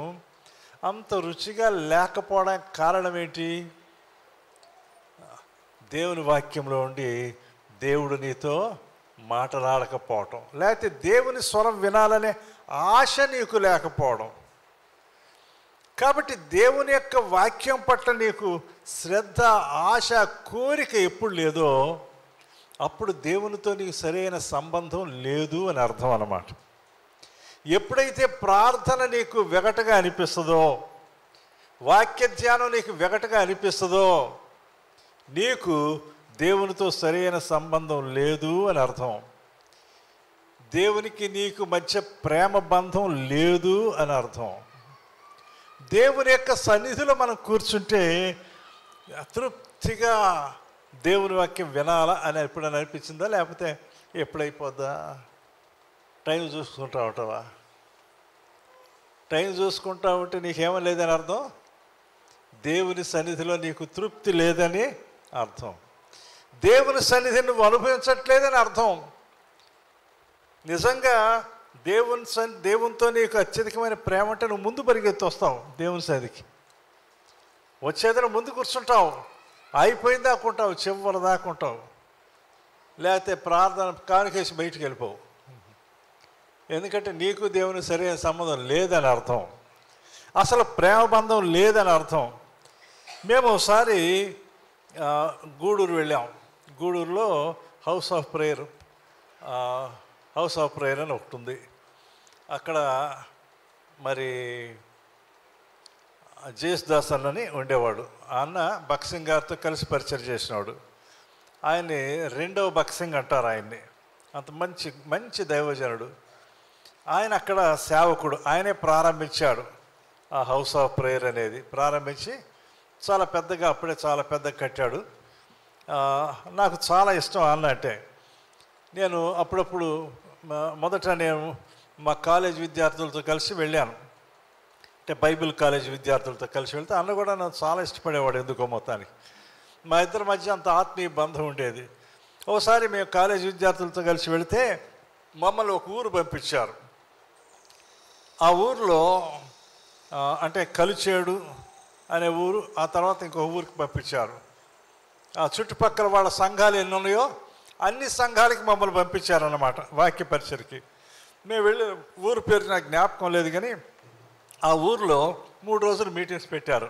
అంత రుచిగా లేకపోవడానికి కారణం ఏంటి? దేవుని వాక్యంలో ఉండి దేవుడు నీతో మాట్లాడకపోవటం, లేకపోతే దేవుని స్వరం వినాలనే ఆశ నీకు లేకపోవడం. కాబట్టి దేవుని యొక్క వాక్యం పట్ల నీకు శ్రద్ధ, ఆశ, కోరిక ఎప్పుడు లేదో అప్పుడు దేవునితో నీకు సరైన సంబంధం లేదు అని అర్థం అన్నమాట. ఎప్పుడైతే ప్రార్థన నీకు వెగటగా అనిపిస్తుందో, వాక్య ధ్యానం నీకు వెగటగా అనిపిస్తుందో, నీకు దేవునితో సరైన సంబంధం లేదు అని అర్థం. దేవునికి నీకు మధ్య ప్రేమ బంధం లేదు అని అర్థం. దేవుని యొక్క సన్నిధిలో మనం కూర్చుంటే తృప్తిగా దేవుని వాక్యం వినాలా అని ఎప్పుడైనా అనిపించిందా? లేకపోతే ఎప్పుడైపోద్దా? టైం చూసుకుంటా ఉంటావా? టైం చూసుకుంటా ఉంటే నీకేమో లేదని అర్థం. దేవుని సన్నిధిలో నీకు తృప్తి లేదని అర్థం. దేవుని సన్నిధిని అనుభవించట్లేదని అర్థం. నిజంగా దేవునితో నీకు అత్యధికమైన ప్రేమ అంటే నువ్వు ముందు పరిగెత్తి వస్తావు దేవుని సన్నిధికి. వచ్చేదని ముందు కూర్చుంటావు, అయిపోయింది దాకుంటావు, చివరి దాకుంటావు. లేకపోతే ప్రార్థన కానుకేసి బయటికి వెళ్ళిపోవు. ఎందుకంటే నీకు దేవుని సరైన సంబంధం లేదని అర్థం. అసలు ప్రేమ బంధం లేదని అర్థం. మేము ఒకసారి గూడూరు వెళ్ళాం. గూడూరులో హౌస్ ఆఫ్ ప్రేయర్ అని ఒకటి ఉంది. అక్కడ మరి జేసుదాస్ అన్నని ఉండేవాడు. ఆ అన్న భక్సింగ్ గారితో కలిసి పరిచయం చేసినాడు. ఆయన్ని రెండవ భక్సింగ్ అంటారు ఆయన్ని. అంత మంచి దైవజనుడు ఆయన. అక్కడ సేవకుడు ఆయనే ప్రారంభించాడు ఆ హౌస్ ఆఫ్ ప్రేయర్ అనేది. ప్రారంభించి చాలా పెద్దగా, అప్పుడే చాలా పెద్దగా కట్టాడు. నాకు చాలా ఇష్టం అన్న అంటే. నేను అప్పుడప్పుడు మొదట నేను మా కాలేజ్ విద్యార్థులతో కలిసి వెళ్ళాను. అంటే బైబిల్ కాలేజ్ విద్యార్థులతో కలిసి వెళ్తే అన్న కూడా నన్ను చాలా ఇష్టపడేవాడు. ఎందుకో మొత్తానికి మా ఇద్దరి మధ్య అంత ఆత్మీయ బంధం ఉండేది. ఒకసారి మేము కాలేజ్ విద్యార్థులతో కలిసి వెళితే మమ్మల్ని ఒక ఊరు పంపించారు. ఆ ఊరిలో అంటే కలిచేడు అనే ఊరు, ఆ తర్వాత ఇంకొక ఊరికి పంపించారు. ఆ చుట్టుపక్కల వాళ్ళ సంఘాలు ఎన్ని ఉన్నాయో అన్ని సంఘాలకి మమ్మల్ని పంపించారన్నమాట వాక్య పరిచయకి. మేము వెళ్ళి ఊరు పేరు నాకు జ్ఞాపకం లేదు, కానీ ఆ ఊరిలో 3 రోజులు మీటింగ్స్ పెట్టారు.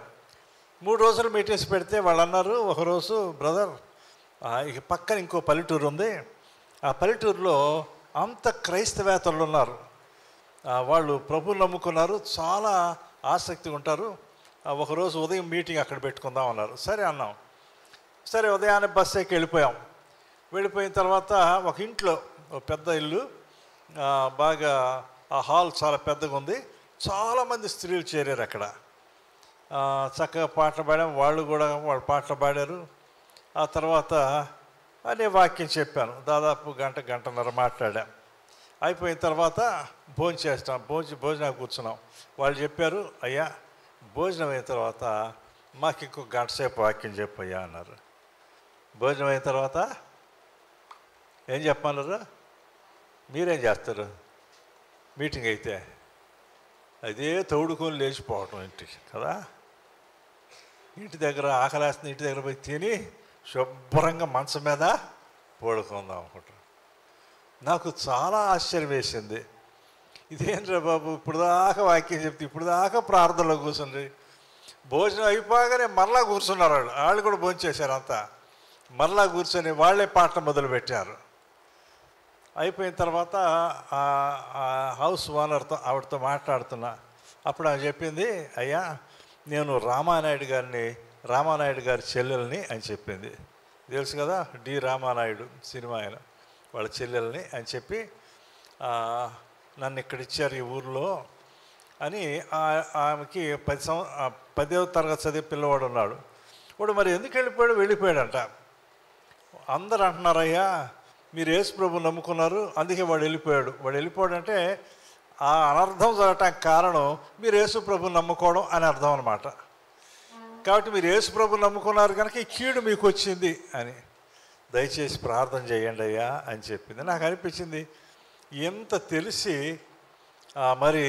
3 రోజులు మీటింగ్స్ పెడితే వాళ్ళు అన్నారు, ఒకరోజు బ్రదర్ ఇక పక్కన ఇంకో పల్లెటూరు ఉంది, ఆ పల్లెటూరులో అంత క్రైస్తవేతరులు ఉన్నారు, వాళ్ళు ప్రభువుని నమ్ముకున్నారు, చాలా ఆసక్తిగా ఉంటారు, ఒకరోజు ఉదయం మీటింగ్ అక్కడ పెట్టుకుందాం అన్నారు. సరే అన్నాం. సరే ఉదయాన్నే బస్సు ఎక్కి వెళ్ళిపోయిన తర్వాత ఒక ఇంట్లో, ఒక పెద్ద ఇల్లు, బాగా ఆ హాల్ చాలా పెద్దగా ఉంది, చాలామంది స్త్రీలు చేరారు అక్కడ. చక్కగా పాటలు పాడాం, వాళ్ళు పాటలు పాడారు. ఆ తర్వాత అనే వాక్యం చెప్పాను. దాదాపు గంటన్నర మాట్లాడాం. అయిపోయిన తర్వాత భోజనానికి కూర్చున్నాం. వాళ్ళు చెప్పారు, అయ్యా భోజనం అయిన తర్వాత మాకు ఇంకో గంట సేపు వాక్యం చెప్పయ్యా అన్నారు. భోజనం అయిన తర్వాత ఏం చెప్పమన్నారు? మీరేం చేస్తారు మీటింగ్ అయితే? అదే తోడుకొని లేచిపోవటం ఇంటికి కదా. ఇంటి దగ్గర ఆకలేస్తుంది, ఇంటి దగ్గర పోయి తిని శుభ్రంగా మంచం మీద పడుకుందాం అనుకుంటాం. నాకు చాలా ఆశ్చర్యం వేసింది. ఇదేంట్రా బాబు, ఇప్పుడు దాకా వాక్యం చెప్తే, ఇప్పుడు దాకా ప్రార్థనలో కూర్చుంది, భోజనం అయిపోగానే మరలా కూర్చున్నారు. వాళ్ళు కూడా భోజనం చేశారు అంతా. మరలా కూర్చొని వాళ్ళే పాటలు మొదలుపెట్టారు. అయిపోయిన తర్వాత హౌస్ ఓనర్తో ఆవిడతో మాట్లాడుతున్నా. అప్పుడు ఆమె చెప్పింది, అయ్యా నేను రామానాయుడు గారి చెల్లెల్ని అని చెప్పింది. తెలుసు కదా, డి రామానాయుడు సినిమా ఆయన, వాళ్ళ చెల్లెల్ని అని చెప్పి నన్ను ఇక్కడ ఇచ్చారు ఈ ఊర్లో అని. ఆమెకి 10వ తరగతి చదివే పిల్లవాడు ఉన్నాడు. వాడు మరి ఎందుకు వెళ్ళిపోయాడంట. అందరు అంటున్నారయ్యా మీరు యేసు ప్రభువుని నమ్ముకున్నారు, అందుకే వాడు వెళ్ళిపోయాడంటే ఆ అనర్థం జరగటానికి కారణం మీరు యేసు ప్రభువుని నమ్ముకోవడం అని అర్థం అనమాట. కాబట్టి మీరు యేసు ప్రభువుని నమ్ముకున్నారు కనుక ఈ కీడు మీకు వచ్చింది అని. దయచేసి ప్రార్థన చేయండి అయ్యా అని చెప్పింది. నాకు అనిపించింది, ఎంత తెలిసి మరి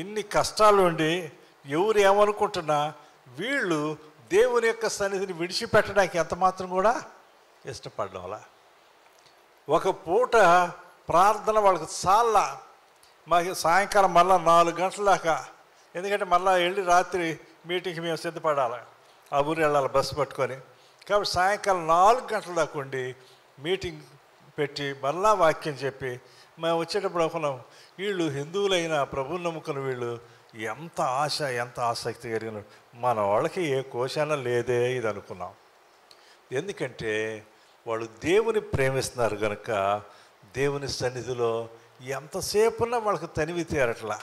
ఇన్ని కష్టాలు ఉండి ఎవరు ఏమనుకుంటున్నా వీళ్ళు దేవుని యొక్క సన్నిధిని విడిచిపెట్టడానికి ఎంత మాత్రం కూడా ఇష్టపడడం వల్ల ఒక పూట ప్రార్థన వాళ్ళకి చాలా. మాకు సాయంకాలం మళ్ళీ 4 గంటల దాకా, ఎందుకంటే మళ్ళీ వెళ్ళి రాత్రి మీటింగ్కి మేము సిద్ధపడాలి, ఆ ఊరు వెళ్ళాలి బస్సు పట్టుకొని. కాబట్టి సాయంకాలం 4 గంటల దాకా ఉండి మీటింగ్ పెట్టి మళ్ళా వాక్యం చెప్పి మేము వచ్చేటప్పుడు అనుకున్నాం, వీళ్ళు హిందువులైన ప్రభువుని నమ్ముకున్న వీళ్ళు ఎంత ఆశ, ఎంత ఆసక్తి కలిగిన, మన వాళ్ళకి ఏ కోశాన లేదే ఇది అనుకున్నాం. ఎందుకంటే వాళ్ళు దేవుని ప్రేమిస్తున్నారు కనుక దేవుని సన్నిధిలో ఎంతసేపున్నా వాళ్ళకి తనివి తీరట్లా.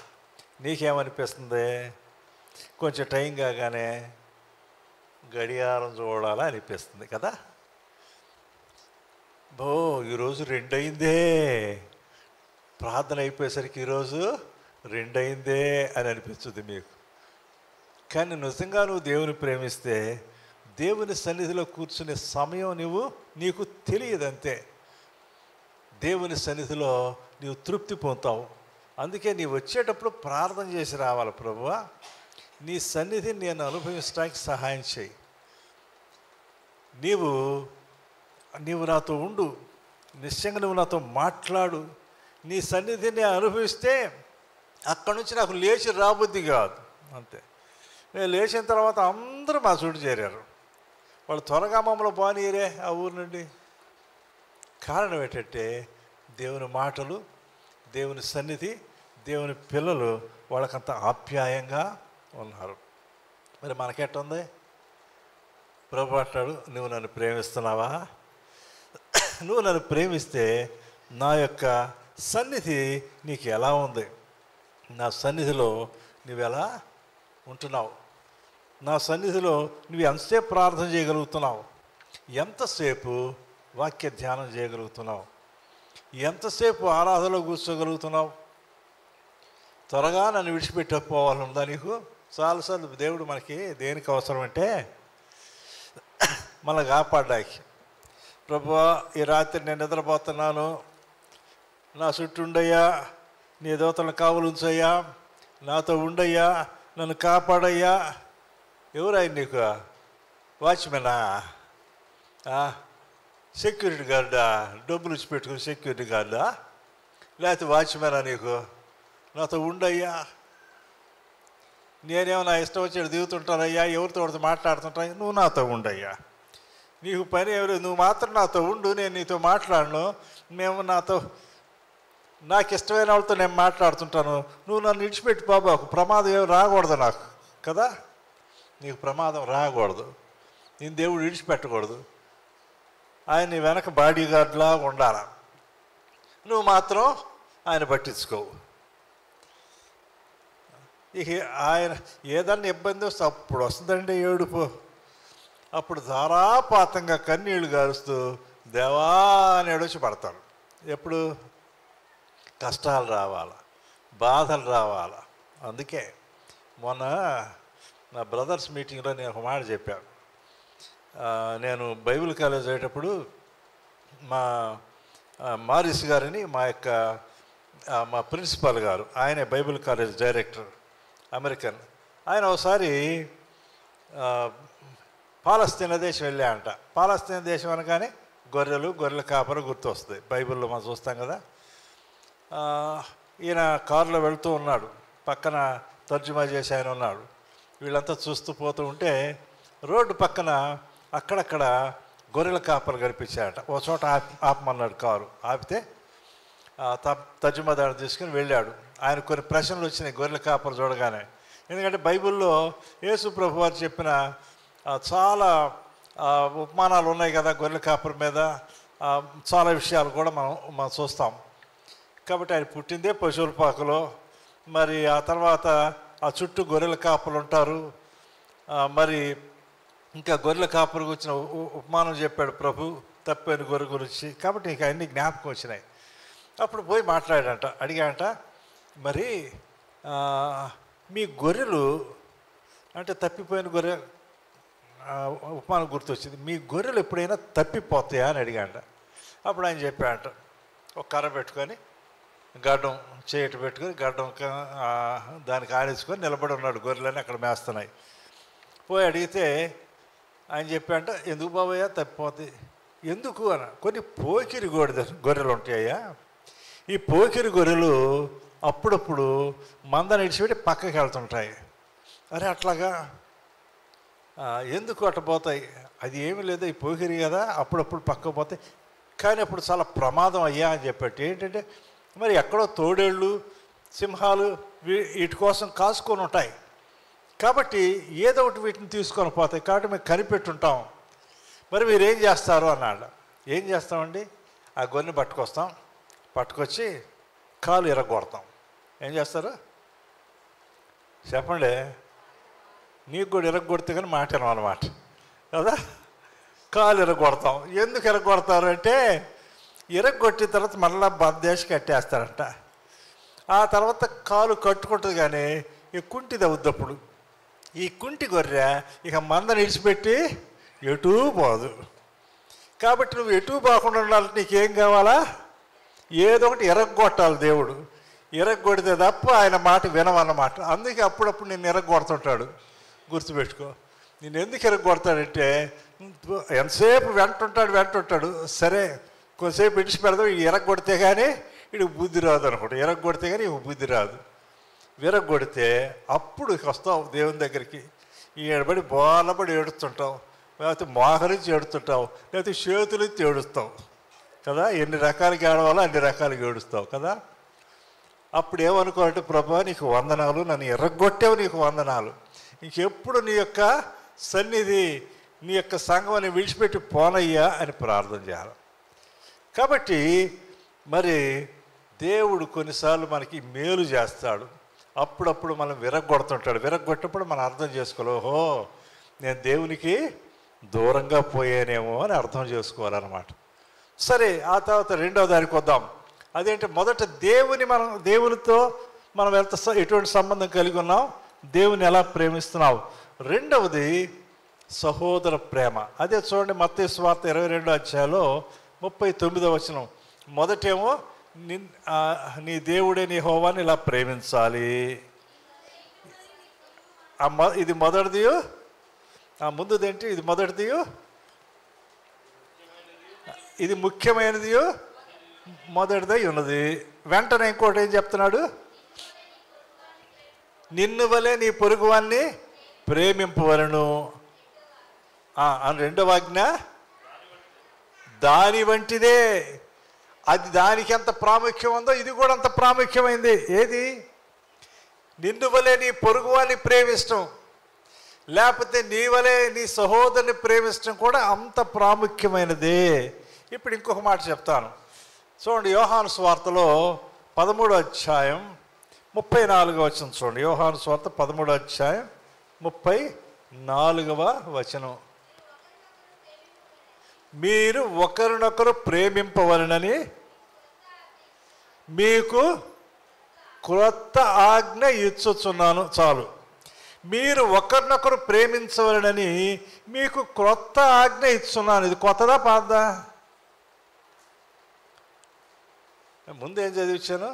నీకేమనిపిస్తుంది? కొంచెం టైం కాగానే గడియారం చూడాలా అనిపిస్తుంది కదా. ఈరోజు 2 అయిందే, ప్రార్థన అయిపోయేసరికి ఈరోజు 2 అయిందే అని అనిపిస్తుంది మీకు. కానీ నిజంగా నువ్వు దేవుని ప్రేమిస్తే దేవుని సన్నిధిలో కూర్చునే సమయం నీకు తెలియదంతే. దేవుని సన్నిధిలో నీవు తృప్తి పొందుతావు. అందుకే నీవు వచ్చేటప్పుడు ప్రార్థన చేసి రావాలి, ప్రభువా నీ సన్నిధిని నేను అనుభవించడానికి సహాయం చేయి. నీవు నాతో ఉండు, నిశ్చయంగా నువ్వు నాతో మాట్లాడు. నీ సన్నిధిని అనుభవిస్తే అక్కడి నుంచి నాకు లేచి రాబుద్ది కాదు. అంతే. నేను లేచిన తర్వాత అందరూ మా చుట్టూ చేరారు. వాళ్ళు త్వరగా మమ్మల్ని బానీయరే ఆ ఊరి నుండి. కారణం ఏంటంటే దేవుని మాటలు, దేవుని సన్నిధి, దేవుని పిల్లలు వాళ్ళకంత ఆప్యాయంగా ఉన్నారు. మరి మనకెట్టుంది? ప్రభు అంటాడు, నువ్వు నన్ను ప్రేమిస్తున్నావా? నువ్వు నన్ను ప్రేమిస్తే నా యొక్క సన్నిధి నీకు ఎలా ఉంది? నా సన్నిధిలో నువ్వెలా ఉంటున్నావు? నా సన్నిధిలో నువ్వు ఎంతసేపు ప్రార్థన చేయగలుగుతున్నావు? ఎంతసేపు వాక్య ధ్యానం చేయగలుగుతున్నావు? ఎంతసేపు ఆరాధనలో కూర్చోగలుగుతున్నావు? త్వరగా నన్ను విడిచిపెట్టకపోవాలందా నీకు? చాలాసార్లు దేవుడు మనకి దేనికి అవసరం అంటే మనల్ని కాపాడడానికి. ప్రభువా ఈ రాత్రి నేను నిద్రపోతున్నాను, నా చుట్టూ ఉండయ్యా, నీ దూతలను కావలు ఉంచయ్యా, నాతో ఉండయ్యా, నన్ను కాపాడయ్యా. ఎవరాయన నీకు? వాచ్మెనా? సెక్యూరిటీ గార్డా? డబ్బులు ఇచ్చి పెట్టుకుని సెక్యూరిటీ గార్డా? లేకపోతే వాచ్మెనా నీకు? నాతో ఉండయ్యా. నేనేమో నా ఇష్టం వచ్చి దిగుతుంటానయ్యా, ఎవరితో ఒకరితో మాట్లాడుతుంటా, నువ్వు నాతో ఉండయ్యా. నీకు పని ఎవరు? నువ్వు మాత్రం నాతో ఉండు, నేను నీతో మాట్లాడను. నాకు ఇష్టమైన వాళ్ళతో నేను మాట్లాడుతుంటాను. నువ్వు నన్ను విడిచిపెట్టి బాబాకు, ప్రమాదం ఏమి రాకూడదు నాకు కదా. నీకు ప్రమాదం రాకూడదు, నేను దేవుడు విడిచిపెట్టకూడదు. ఆయన నీ వెనక బాడీ గార్డ్లాగా ఉండాల. నువ్వు మాత్రం ఆయన పట్టించుకోవు. ఇక ఆయన ఏదన్నా ఇబ్బంది వస్తే అప్పుడు వస్తుందండి ఏడుపు. అప్పుడు ధారాపాతంగా కన్నీళ్లు గారుస్తూ దేవా అని ఏడొచ్చి పడతాడు. ఎప్పుడు? కష్టాలు రావాలా, బాధలు రావాలా. అందుకే మొన్న నా బ్రదర్స్ మీటింగ్లో నేను ఒక మాట చెప్పాను. నేను బైబిల్ కాలేజ్ అయ్యేటప్పుడు మా మారిస్ గారిని మా ప్రిన్సిపాల్ గారు, ఆయనే బైబిల్ కాలేజ్ డైరెక్టర్, అమెరికన్. ఆయన ఒకసారి పాలస్తీనా దేశం వెళ్ళాయంట. పాలస్తీనా దేశం అనగానే గొర్రెల కాపర గుర్తు వస్తుంది. బైబిల్లో మనం చూస్తాం కదా. ఈయన కారులో వెళ్తూ ఉన్నాడు, పక్కన తర్జుమా చేసి ఆయన ఉన్నాడు. వీళ్ళంతా చూస్తూ పోతూ ఉంటే రోడ్డు పక్కన అక్కడక్కడ గొర్రెల కాపలు కనిపించాయట. ఒక చోట ఆపమన్నాడు కారు. ఆపితే తర్జుమాదారు తీసుకుని వెళ్ళాడు. ఆయన కొన్ని ప్రశ్నలు వచ్చినాయి గొర్రెల కాపలు చూడగానే. ఎందుకంటే బైబిల్లో యేసు ప్రభు వారు చెప్పిన చాలా ఉపమానాలు ఉన్నాయి కదా గొర్రెల కాపరి మీద. చాలా విషయాలు కూడా మనం చూస్తాం. కాబట్టి ఆయన పుట్టిందే పశువుల పాకలో. మరి ఆ తర్వాత ఆ చుట్టూ గొర్రెల కాపలు ఉంటారు. మరి ఇంకా గొర్రెల కాపరికి వచ్చిన ఉపమానం చెప్పాడు ప్రభు, తప్పైన గొర్రె గురించి. కాబట్టి ఇంకా అన్ని జ్ఞాపకం వచ్చినాయి. అప్పుడు పోయి మాట్లాడాడంట, అడిగాడంట, మరి మీ గొర్రెలు అంటే తప్పిపోయిన గొర్రె ఉపమానం గుర్తొచ్చింది. మీ గొర్రెలు ఎప్పుడైనా తప్పిపోతాయా అని అడిగాడంట. అప్పుడు ఆయన చెప్పాడంట, ఒక కర్ర పెట్టుకొని గడ్డం చేయట పెట్టుకొని గడ్డం దానికి ఆడేసుకొని నిలబడి ఉన్నాడు. గొర్రెలని అక్కడ మేస్తున్నాయి. పోయి అడిగితే ఆయన చెప్పాడంట, ఎందుకు బాబయ్యా తప్పిపోతాయి? ఎందుకు అన్న, కొన్ని పోకిరి గొర్రెలు ఉంటాయ్యా. ఈ పోకిరి గొర్రెలు అప్పుడప్పుడు మందని ఇడిచిపెట్టి పక్కకి వెళ్తుంటాయి. అరే అట్లాగా ఎందుకు అట్ట పోతాయి? అది ఏమీ లేదు, ఈ పోకిరి కదా, అప్పుడప్పుడు పక్కకు పోతాయి. కానీ అప్పుడు చాలా ప్రమాదం అయ్యా అని చెప్పాడు. ఏంటంటే మరి ఎక్కడో తోడేళ్ళు, సింహాలు వీటి కోసం కాసుకొని ఉంటాయి. కాబట్టి ఏదో ఒకటి వీటిని తీసుకొని పోతాయి. కాబట్టి మేము కనిపెట్టుంటాం. మరి మీరు ఏం చేస్తారు అన్నాడు. ఏం చేస్తామండి? ఆ గొర్రెని పట్టుకొచ్చి కాలు ఇరగొడతాం. ఏం చేస్తారు చెప్పండి? నీకు కూడా ఇరగొడితే కానీ మాట్లాడం అన్నమాట కదా. కాలు ఇరగొడతాం. ఎందుకు ఇరగొడతారు అంటే ఇరగొట్టిన తర్వాత మళ్ళీ బందేసి కట్టేస్తారంట. ఆ తర్వాత కాలు కట్టుకుంటుంది కానీ ఈ కుంటిది అవుద్దప్పుడు. ఈ కుంటి గొర్రె ఇక మందని విడిచిపెట్టి ఎటూ పోదు. కాబట్టి నువ్వు ఎటూ పోకుండా ఉండాలంటే నీకేం కావాలా? ఏదో ఒకటి ఇరగొట్టాలి దేవుడు. ఇరగొడితే తప్ప ఆయన మాట వినమన్నమాట. అందుకే అప్పుడప్పుడు నేను ఇరగొడుతుంటాడు. గుర్తుపెట్టుకో. నేను ఎందుకు ఇరగొడతాడంటే ఎంతసేపు వెంటుంటాడు. సరే కొంతసేపు ఇడిచి పెడదాం, ఈ ఇరగొడితే కానీ ఇటు బుద్ధి రాదు అనుకుంటా. ఇరగొడితే కానీ ఇక బుద్ధి రాదు. విరగొడితే అప్పుడు వస్తావు దేవుని దగ్గరికి. ఈ ఎడబడి బోలబడి ఏడుస్తుంటావు, లేకపోతే మోహరించి ఏడుతుంటావు, లేకపోతే చేతులు ఎత్తి ఏడుస్తావు కదా. ఎన్ని రకాలుగా ఏడవాలో అన్ని రకాలుగా ఏడుస్తావు కదా. అప్పుడు ఏమనుకోవాలంటే ప్రభా నీకు వందనాలు, నన్ను ఎర్రగొట్టావు, నీకు వందనాలు. ఇంకెప్పుడు నీ యొక్క సన్నిధి, నీ యొక్క సంఘం విడిచిపెట్టి పోనయ్యా అని ప్రార్థన చేయాలి. కాబట్టి మరి దేవుడు కొన్నిసార్లు మనకి మేలు చేస్తాడు. అప్పుడప్పుడు మనం విరగొడుతుంటాడు. విరగొట్టినప్పుడు మనం అర్థం చేసుకోవాలి, ఓహో నేను దేవునికి దూరంగా పోయానేమో అని అర్థం చేసుకోవాలన్నమాట. సరే, ఆ తర్వాత రెండవ దానికి వద్దాం. అదేంటి? మొదట దేవునితో మనం ఎటువంటి సంబంధం కలిగి ఉన్నాం, దేవుని ఎలా ప్రేమిస్తున్నావు. రెండవది సహోదర ప్రేమ. అదే చూడండి మత్తయి సువార్త 22వ అధ్యాయంలో 39వ వచనం. మొదటేమో నీ దేవుడే నీ యెహోవాని ఇలా ప్రేమించాలి. ఇది మొదటిది. ముందుదేంటి? ఇది మొదటిది, ఇది ముఖ్యమైనది, మొదటిదై ఉన్నది. వెంటనే ఇంకోటి ఏం చెప్తున్నాడు? నిన్ను వలె నీ పొరుగువాన్ని ప్రేమింపవలను అని రెండవ ఆజ్ఞ దాని వంటిదే. అది దానికి ఎంత ప్రాముఖ్యం ఉందో ఇది కూడా అంత ప్రాముఖ్యమైంది. ఏది? నిన్ను వలె నీ పొరుగువాన్ని ప్రేమించడం, లేకపోతే నీ వలె నీ సహోదరుని ప్రేమించడం కూడా అంత ప్రాముఖ్యమైనదే. ఇప్పుడు ఇంకొక మాట చెప్తాను చూడండి. యోహాను సువార్తలో 13వ అధ్యాయం 34వ వచనం చూడండి. యోహాను సువార్త 13వ అధ్యాయం 34వ వచనం. మీరు ఒకరినొకరు ప్రేమింపవలనని మీకు క్రొత్త ఆజ్ఞ ఇచ్చుచున్నాను. చాలు. మీరు ఒకరినొకరు ప్రేమించవలనని మీకు క్రొత్త ఆజ్ఞ ఇచ్చున్నాను. ఇది కొత్తదా పాతదా? ముందేం చదివించాను?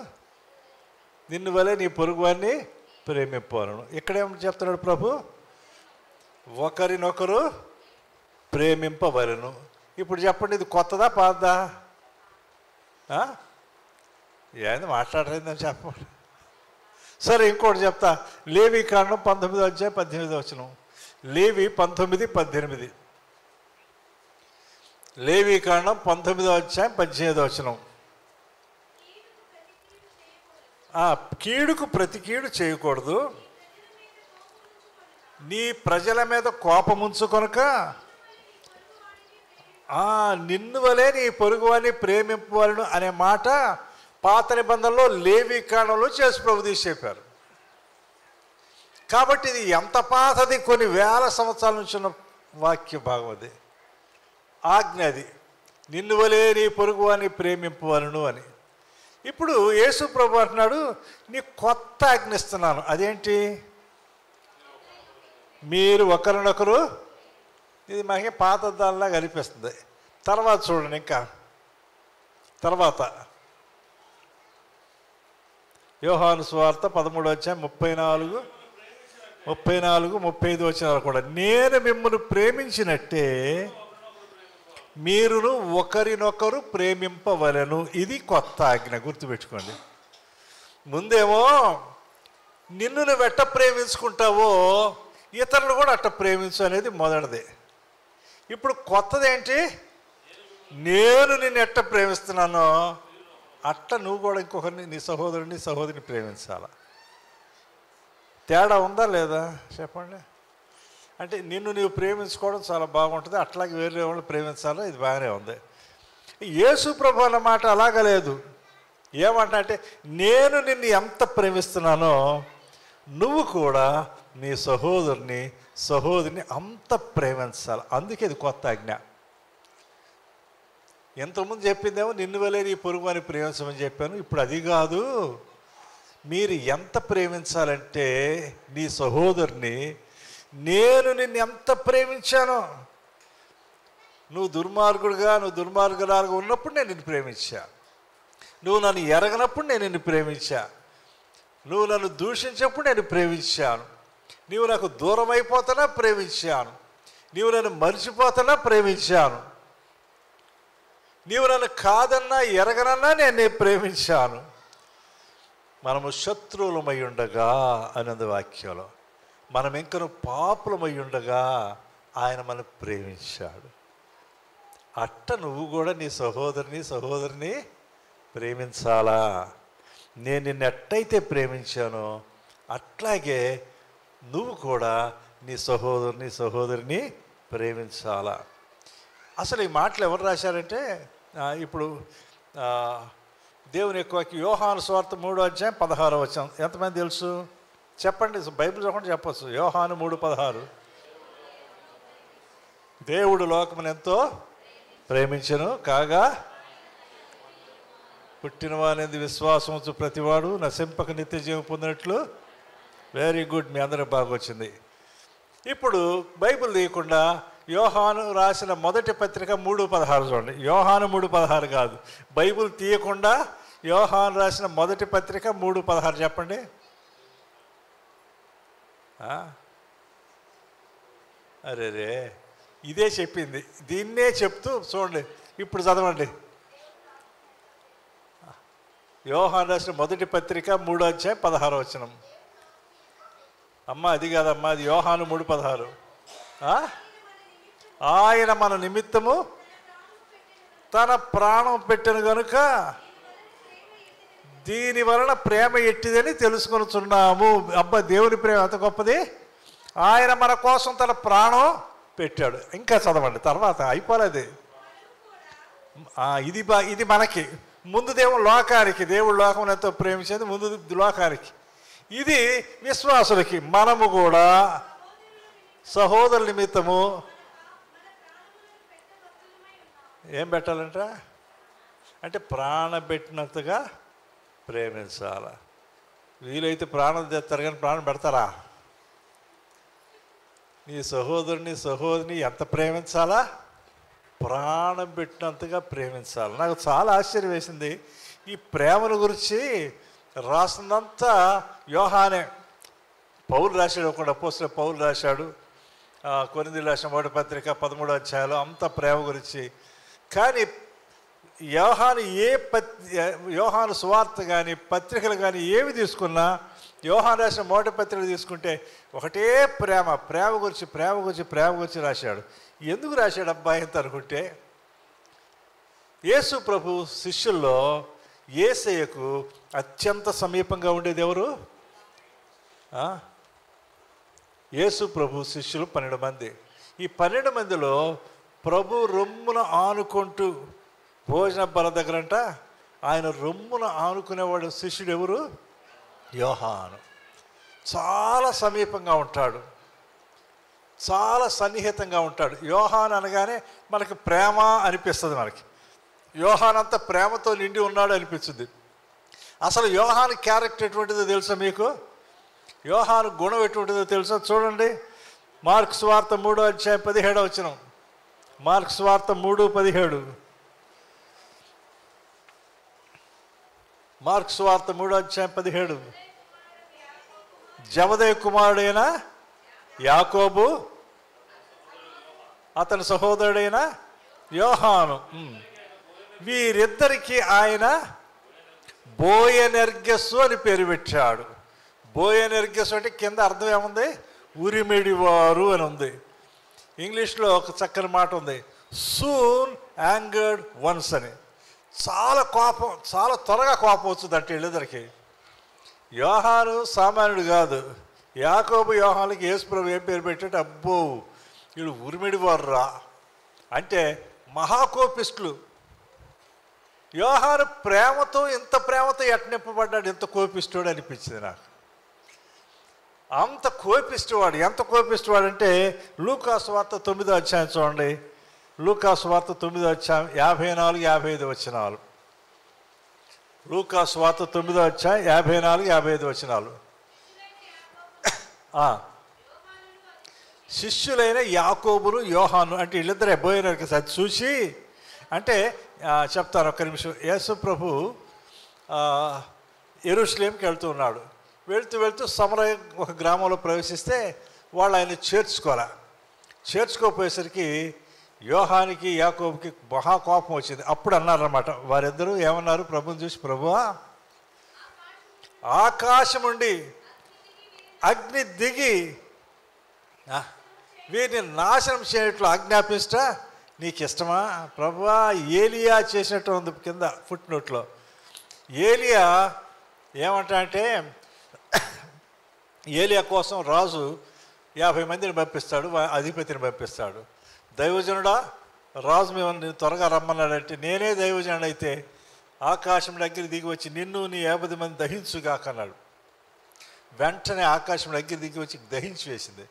నిన్ను వలె నీ పొరుగువాన్ని ప్రేమింపవలను. ఇక్కడేమో చెప్తున్నాడు ప్రభు? ఒకరినొకరు ప్రేమింపవలను. ఇప్పుడు చెప్పండి, ఇది కొత్తదా పాతదా? ఏంది మాట్లాడలేదని చెప్పండి. సరే, ఇంకోటి చెప్తా. లేవి కాండం 19వ అధ్యాయం 18వ వచనం. లేవి 19:18. లేవి కాండం 19వ అధ్యాయం 18వ వచనం. కీడుకు ప్రతి కీడు చేయకూడదు, నీ ప్రజల మీద కోపముంచుకొనక నిన్ను వలె నీ పొరుగువాన్ని ప్రేమింపవలను అనే మాట పాత నిబంధనలో లేవి కాండంలో చేసి ప్రభుదీ చెప్పారు. కాబట్టి ఇది ఎంత పాతది, కొన్ని వేల సంవత్సరాల నుంచి ఉన్న వాక్య భాగం అది, ఆజ్ఞ అది. నిన్ను వలె నీ పొరుగువాన్ని ప్రేమింపవలను అని. ఇప్పుడు యేసు ప్రభు అంటున్నాడు, నీ కొత్త ఆజ్ఞ ఇస్తున్నాను. అదేంటి? మీరు ఒకరినొకరు. ఇది మనకి పాత దానిలా కనిపిస్తుంది. తర్వాత చూడండి, ఇంకా తర్వాత యోహాను సువార్త 13వ అధ్యాయం 34, 35 వచనాలు కూడా. నేను మిమ్మల్ని ప్రేమించినట్టే మీరును ఒకరినొకరు ప్రేమింపవలెను. ఇది కొత్త ఆజ్ఞ, గుర్తుపెట్టుకోండి. ముందేమో నిన్ను నువ్వు ఎట్ట ప్రేమించుకుంటావో ఇతరులు కూడా అట్ట ప్రేమించు అనేది మొదటిది. ఇప్పుడు కొత్తదేంటి? నేను నిన్ను ఎట్ట ప్రేమిస్తున్నానో అట్ట నువ్వు కూడా ఇంకొకరిని, నీ సహోదరుని సహోదరిని ప్రేమించాల. తేడా ఉందా లేదా చెప్పండి? అంటే నిన్ను నీవు ప్రేమించుకోవడం చాలా బాగుంటుంది, అట్లాగే వేరే వాళ్ళు ప్రేమించాలో, ఇది బాగానే ఉంది. యేసు ప్రభు అన్న మాట అలాగ లేదు. ఏమంటే నేను నిన్ను ఎంత ప్రేమిస్తున్నానో నువ్వు కూడా నీ సహోదరిని అంత ప్రేమించాలి. అందుకే ఇది కొత్త ఆజ్ఞ. ఎంతమంది చెప్పిందేమో నిన్ను వలే నీ పొరుగు అని ప్రేమించమని చెప్పాను. ఇప్పుడు అది కాదు, మీరు ఎంత ప్రేమించాలంటే నీ సహోదరుని నేను నిన్ను ఎంత ప్రేమించానో. నువ్వు దుర్మార్గురాలుగా ఉన్నప్పుడు నేను నిన్ను ప్రేమించా. నువ్వు నన్ను ఎరగనప్పుడు నేను నిన్ను ప్రేమించా. నువ్వు నన్ను దూషించినప్పుడు నేను ప్రేమించాను. నీవు నాకు దూరం అయిపోతానా ప్రేమించాను. నీవు నన్ను మర్చిపోతానా ప్రేమించాను. నీవు నన్ను కాదన్నా ఎరగనన్నా నేను ప్రేమించాను. మనము శత్రువులమై ఉండగా అన్నది వాక్యంలో, మనం ఇంకను పాపులమై ఉండగా ఆయన మనం ప్రేమించాడు. అట్ట నువ్వు కూడా నీ సహోదరిని ప్రేమించాలా. నేను నిన్ను ఎట్టయితే ప్రేమించానో అట్లాగే నువ్వు కూడా నీ సహోదరిని ప్రేమించాలా. అసలు ఈ మాటలు ఎవరు రాశారంటే, ఇప్పుడు దేవుని యొక్క యోహాను సువార్త 3:16 ఎంతమంది తెలుసు చెప్పండి. బైబిల్ చదవకుండా చెప్పచ్చు. యోహాను 3:16 దేవుడు లోకమును ఎంతో ప్రేమించెను కాగా పుట్టినవానేది విశ్వాసముచు ప్రతివాడు నశింపక నిత్య జీవం పొందినట్లు. వెరీ గుడ్, మీ అందరూ బాగా వచ్చింది. ఇప్పుడు బైబిల్ తీయకుండా యోహాను రాసిన మొదటి పత్రిక 3:16 చూడండి. యోహాను 3:16 కాదు, బైబిల్ తీయకుండా యోహాను రాసిన మొదటి పత్రిక 3:16 చెప్పండి. అరే ఇదే చెప్పింది, దీన్నే చెప్తూ చూడండి. ఇప్పుడు చదవండి. యోహాను రాసిన మొదటి పత్రిక 3:16. అమ్మ అది కాదమ్మా, అది యోహాను 3:16. ఆయన మన నిమిత్తము తన ప్రాణం పెట్టెను గనుక దీని వలన ప్రేమ ఎట్టిదని తెలుసుకొనుచున్నాము. అబ్బా, దేవుని ప్రేమ ఎంత గొప్పది. ఆయన మన కోసం తన ప్రాణం పెట్టాడు. ఇంకా చదవండి, తర్వాత అయిపోలేదు. ఇది మనకి ముందు దేవుడు లోకం ఎంతో ప్రేమించేది ముందు లోకానికి. ఇది విశ్వాసులకి. మనము కూడా సహోదరుల నిమిత్తము ఏం పెట్టాలంట అంటే ప్రాణం పెట్టినంతగా ప్రేమించాల. వీలైతే ప్రాణం తెస్తారు కానీ ప్రాణం పెడతారా? నీ సహోదరిని ఎంత ప్రేమించాలా? ప్రాణం పెట్టినంతగా ప్రేమించాలి. నాకు చాలా ఆశ్చర్యం వేసింది. ఈ ప్రేమను గురించి రాసిందంతా యోహానే. పౌలు రాశాడు, ఒకడు అపోస్తలుడైన పౌలు రాశాడు. కొరింథీయులకు రాసిన మొదటి పత్రిక 13వ అధ్యాయంలో అంత ప్రేమ గురించి. కానీ యోహాను సువార్త కానీ పత్రికలు కానీ ఏమి తీసుకున్నా, యోహాను రాసిన మొదటి పత్రిక తీసుకుంటే ఒకటే ప్రేమ గురించి రాశాడు. ఎందుకు రాశాడు అబ్బాయి అంత అనుకుంటే, యేసు ప్రభు శిష్యుల్లో యేసయ్యకు అత్యంత సమీపంగా ఉండేది ఎవరు? యేసు ప్రభు శిష్యులు 12 మంది. ఈ 12 మందిలో ప్రభు రొమ్మున ఆనుకుంటూ భోజన బల దగ్గరంట ఆయన రొమ్మున ఆనుకునేవాడు శిష్యుడు ఎవరు? యోహాను. చాలా సమీపంగా ఉంటాడు, చాలా సన్నిహితంగా ఉంటాడు. యోహాను అనగానే మనకి ప్రేమ అనిపిస్తుంది. మనకి యోహాను అంత ప్రేమతో నిండి ఉన్నాడు అనిపించింది. అసలు యోహాను క్యారెక్టర్ ఎటువంటిదో తెలుసా మీకు? యోహాను గుణం ఎటువంటిదో తెలుసా? చూడండి, మార్కు సువార్త 3:17. మార్కు సువార్త 3:17. మార్కు సువార్త 3:17. జబదేయి కుమారుడైన యాకోబు, అతని సహోదరుడైన యోహాను, వీరిద్దరికి ఆయన బోయనెర్గెస్సు అని పేరు పెట్టాడు. బోయనెర్గెస్సు అంటే కింద అర్థం ఏముంది? ఉరిమిడివారు అని ఉంది. ఇంగ్లీష్లో ఒక చక్కని మాట ఉంది, సూన్ యాంగర్డ్ వన్స్ అని. చాలా త్వరగా కోపం వచ్చింది అంటే వీళ్ళిద్దరికి. యోహాను సామాన్యుడు కాదు. యాకోబు యోహానుకి యేసుప్రభు ఏం పేరు పెట్టాడు? అబ్బో వీళ్ళు ఉరిమిడివారు రా అంటే మహాకోపిస్టులు. యోహాను ప్రేమతో, ఇంత ప్రేమతో నింపబడ్డాడు, ఇంత కోపిస్తాడు అనిపించింది నాకు. అంత కోపిస్తేవాడు, ఎంత కోపిస్తేవాడు అంటే లూకా సువార్త 9వ అధ్యాయం చూడండి. లూకా సువార్త 9వ అధ్యాయం 54, 55 వచనాలు. లూకా సువార్త 9వ అధ్యాయం 54, 55 వచనాలు. శిష్యులైన యాకోబును యోహాను అంటే వీళ్ళిద్దరే పోయినారు కదా. అది చూసి అంటే చెప్తాను ఒక్క నిమిషం. యేసు ప్రభు యెరూషలేంకి వెళ్తూ ఉన్నాడు. వెళ్తూ వెళ్తూ సమరయ ఒక గ్రామంలో ప్రవేశిస్తే వాళ్ళు ఆయన చేర్చుకోపోయేసరికి యోహానికి యాకోబుకి మహా కోపం వచ్చింది. అప్పుడు అన్నారన్నమాట వారిద్దరూ, ఏమన్నారు ప్రభుని చూసి, ప్రభువా ఆకాశం నుండి అగ్ని దిగి వీరిని నాశనం చేయట్లు ఆజ్ఞాపిస్తా నీకు ఇష్టమా? ప్రభువా ఏలియా చేసినట్టు ఉంది కింద ఫుట్ నోట్లో. ఏలియా ఏమంటా అంటే ఏలియా కోసం రాజు 50 మందిని పంపిస్తాడు, అధిపతిని పంపిస్తాడు. దైవజనుడా రాజు మేము త్వరగా రమ్మన్నాడంటే, నేనే దైవజనుడు అయితే ఆకాశం దగ్గర దిగి వచ్చి నిన్ను నీ 50 మంది దహించుగాకన్నాడు. వెంటనే ఆకాశం దగ్గర దిగి వచ్చి దహించి వేసింది.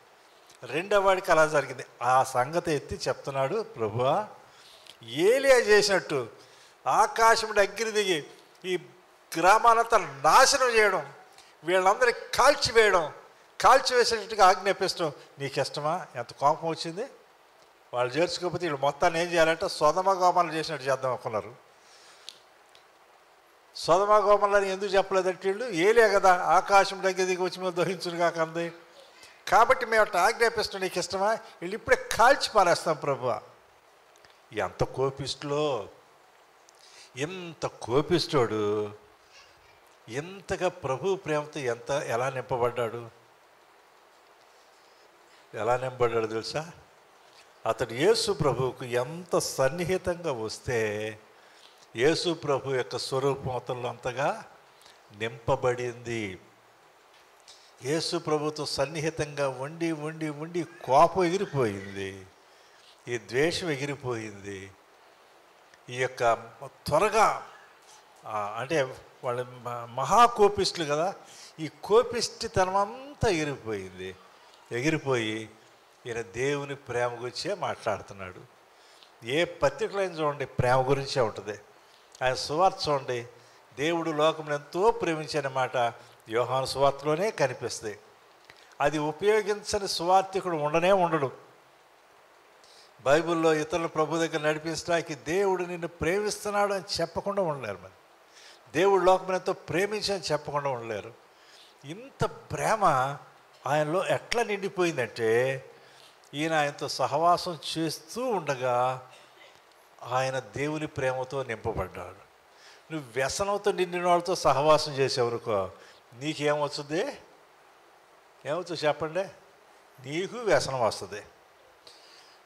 రెండవ వాడికి అలా జరిగింది. ఆ సంగతి ఎత్తి చెప్తున్నాడు, ప్రభువా ఏలియా చేసినట్టు ఆకాశం దగ్గర దిగి ఈ గ్రామాలంతా నాశనం చేయడం, వీళ్ళందరికీ కాల్చివేసేటట్టుగా ఆజ్ఞాపిస్తాం నీకు ఇష్టమా? ఎంత కోపం వచ్చింది. వాళ్ళు చేర్చుకోకపోతే వీళ్ళు మొత్తాన్ని ఏం చేయాలంటే సొదమ గోమలు చేసినట్టు చేద్దాం అనుకున్నారు. సొదమ గోమలని ఎందుకు చెప్పలేదంటే వీళ్ళు ఏలే కదా ఆకాశం దగ్గర దిగి వచ్చి మేము దహించును కాకంది, కాబట్టి మేము అట్లా ఆజ్ఞాపిస్తాం నీకు ఇష్టమా? వీళ్ళు ఇప్పుడే కాల్చి పారేస్తాం ప్రభువా. ఎంత కోపిస్టులో, ఎంత కోపిస్తాడు, ఎంతగా ప్రభు ప్రేమతో ఎలా నింపబడ్డాడు తెలుసా? అతడు యేసు ప్రభువుకు ఎంత సన్నిహితంగా వస్తే యేసు ప్రభు యొక్క స్వరూపం అతనిలో అంతగా నింపబడింది. యేసు ప్రభుతో సన్నిహితంగా ఉండి ఉండి ఉండి కోపం ఎగిరిపోయింది, ఈ ద్వేషం ఎగిరిపోయింది. ఈ యొక్క త్వరగా అంటే వాళ్ళు మహాకోపిస్టులు కదా, ఈ కోపిష్టితనం అంతా ఎగిరిపోయి ఈయన దేవుని ప్రేమ గురించే మాట్లాడుతున్నాడు. ఏ పత్రికలో చూడండి ప్రేమ గురించే ఉంటుంది. ఆయన సువార్త చూడండి, దేవుడు లోకమును ఎంతో ప్రేమించని మాట యోహాను సువార్తలోనే కనిపిస్తుంది. అది ఉపయోగించని సువార్తికుడు ఉండడు. బైబిల్లో ఇతరుల ప్రభు దగ్గర నడిపించడానికి దేవుడు నిన్ను ప్రేమిస్తున్నాడు అని చెప్పకుండా ఉండలేరు. మరి దేవుడు లోకమును ఎంతో ప్రేమించని చెప్పకుండా ఉండలేరు. ఇంత ప్రేమ ఆయనలో ఎట్లా నిండిపోయిందంటే ఈయన ఆయనతో సహవాసం చేస్తూ ఉండగా ఆయన దేవుని ప్రేమతో నింపబడ్డాడు. నువ్వు వ్యసనంతో నిండిన వాళ్ళతో సహవాసం చేసేవనుకో నీకేమవుతుంది? ఏమవుతుంది చెప్పండి? నీకు వ్యసనం వస్తుంది.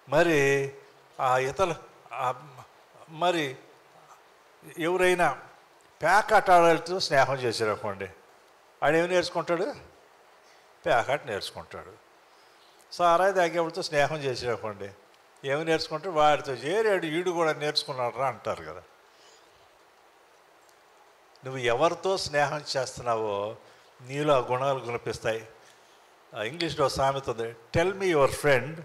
మరి మరి ఎవరైనా ప్యాకాట ఆడలతో స్నేహం చేశారనుకోండి, ఆడేమి నేర్చుకుంటాడు? ప్యాకాట నేర్చుకుంటాడు. సారాయి తాగేవాడితో స్నేహం చేసేటప్పండి ఏమి నేర్చుకుంటాడు? వాడితో చేరాడు, ఈడు కూడా నేర్చుకున్నాడు రా అంటారు కదా. నువ్వు ఎవరితో స్నేహం చేస్తున్నావో నీలో ఆ గుణాలు గుణపిస్తాయి. ఇంగ్లీష్లో సామెత ఉంది, tell me your friend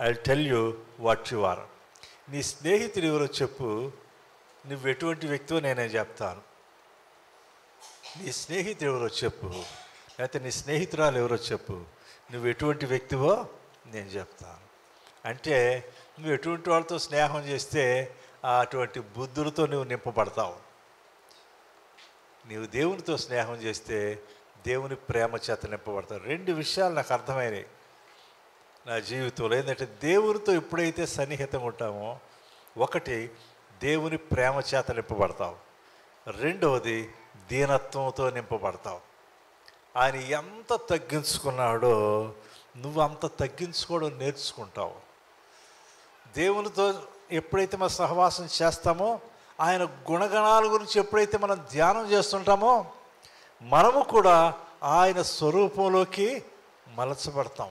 I will tell you what you are. నీ స్నేహితుడు ఎవరో చెప్పు, నువ్వు ఎటువంటి వ్యక్తివో నేనే చెప్తాను. నీ స్నేహితుడు ఎవరో చెప్పు, లేకపోతే నీ స్నేహితురాలు ఎవరో చెప్పు, నువ్వు ఎటువంటి వ్యక్తివో నేను చెప్తాను. అంటే నువ్వు ఎటువంటి వాళ్ళతో స్నేహం చేస్తే అటువంటి బుద్ధులతో నువ్వు నింపబడతావు. నీవు దేవునితో స్నేహం చేస్తే దేవుని ప్రేమ చేత నింపబడతావు. 2 విషయాలు నాకు అర్థమైనవి నా జీవితంలో. ఏంటంటే దేవునితో ఎప్పుడైతే సన్నిహితంగా ఉంటామో, ఒకటి దేవుని ప్రేమ చేత నింపబడతావు, రెండవది దీనత్వంతో నింపబడతావు. ఆయన ఎంత తగ్గించుకున్నాడో నువ్వు అంత తగ్గించుకోవడం నేర్చుకుంటావు. దేవునితో ఎప్పుడైతే మనం సహవాసం చేస్తామో, ఆయన గుణగణాల గురించి ఎప్పుడైతే మనం ధ్యానం చేస్తుంటామో, మనము కూడా ఆయన స్వరూపంలోకి మలచబడతాం.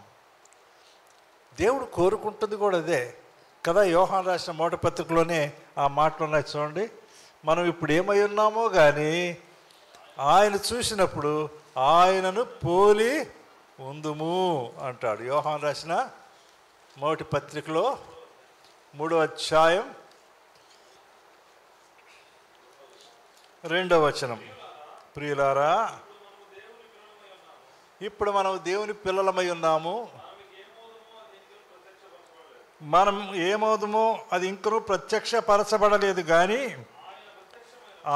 దేవుడు కోరుకుంటుంది కూడా అదే కదా. యోహాను రాసిన మొదటి పత్రికలోనే ఆ మాటలు ఉన్నాయి చూడండి. మనం ఇప్పుడు ఏమై ఉన్నామో కానీ ఆయన చూసినప్పుడు ఆయనను పోలి ఉందుము అంటాడు. యోహాను రాసిన మొదటి పత్రికలో 3వ అధ్యాయం 2వ వచనం. ప్రియులారా, ఇప్పుడు మనం దేవుని పిల్లలమై ఉన్నాము. మనం ఏమవుదామో అది ఇంకనూ ప్రత్యక్షపరచబడలేదు, కానీ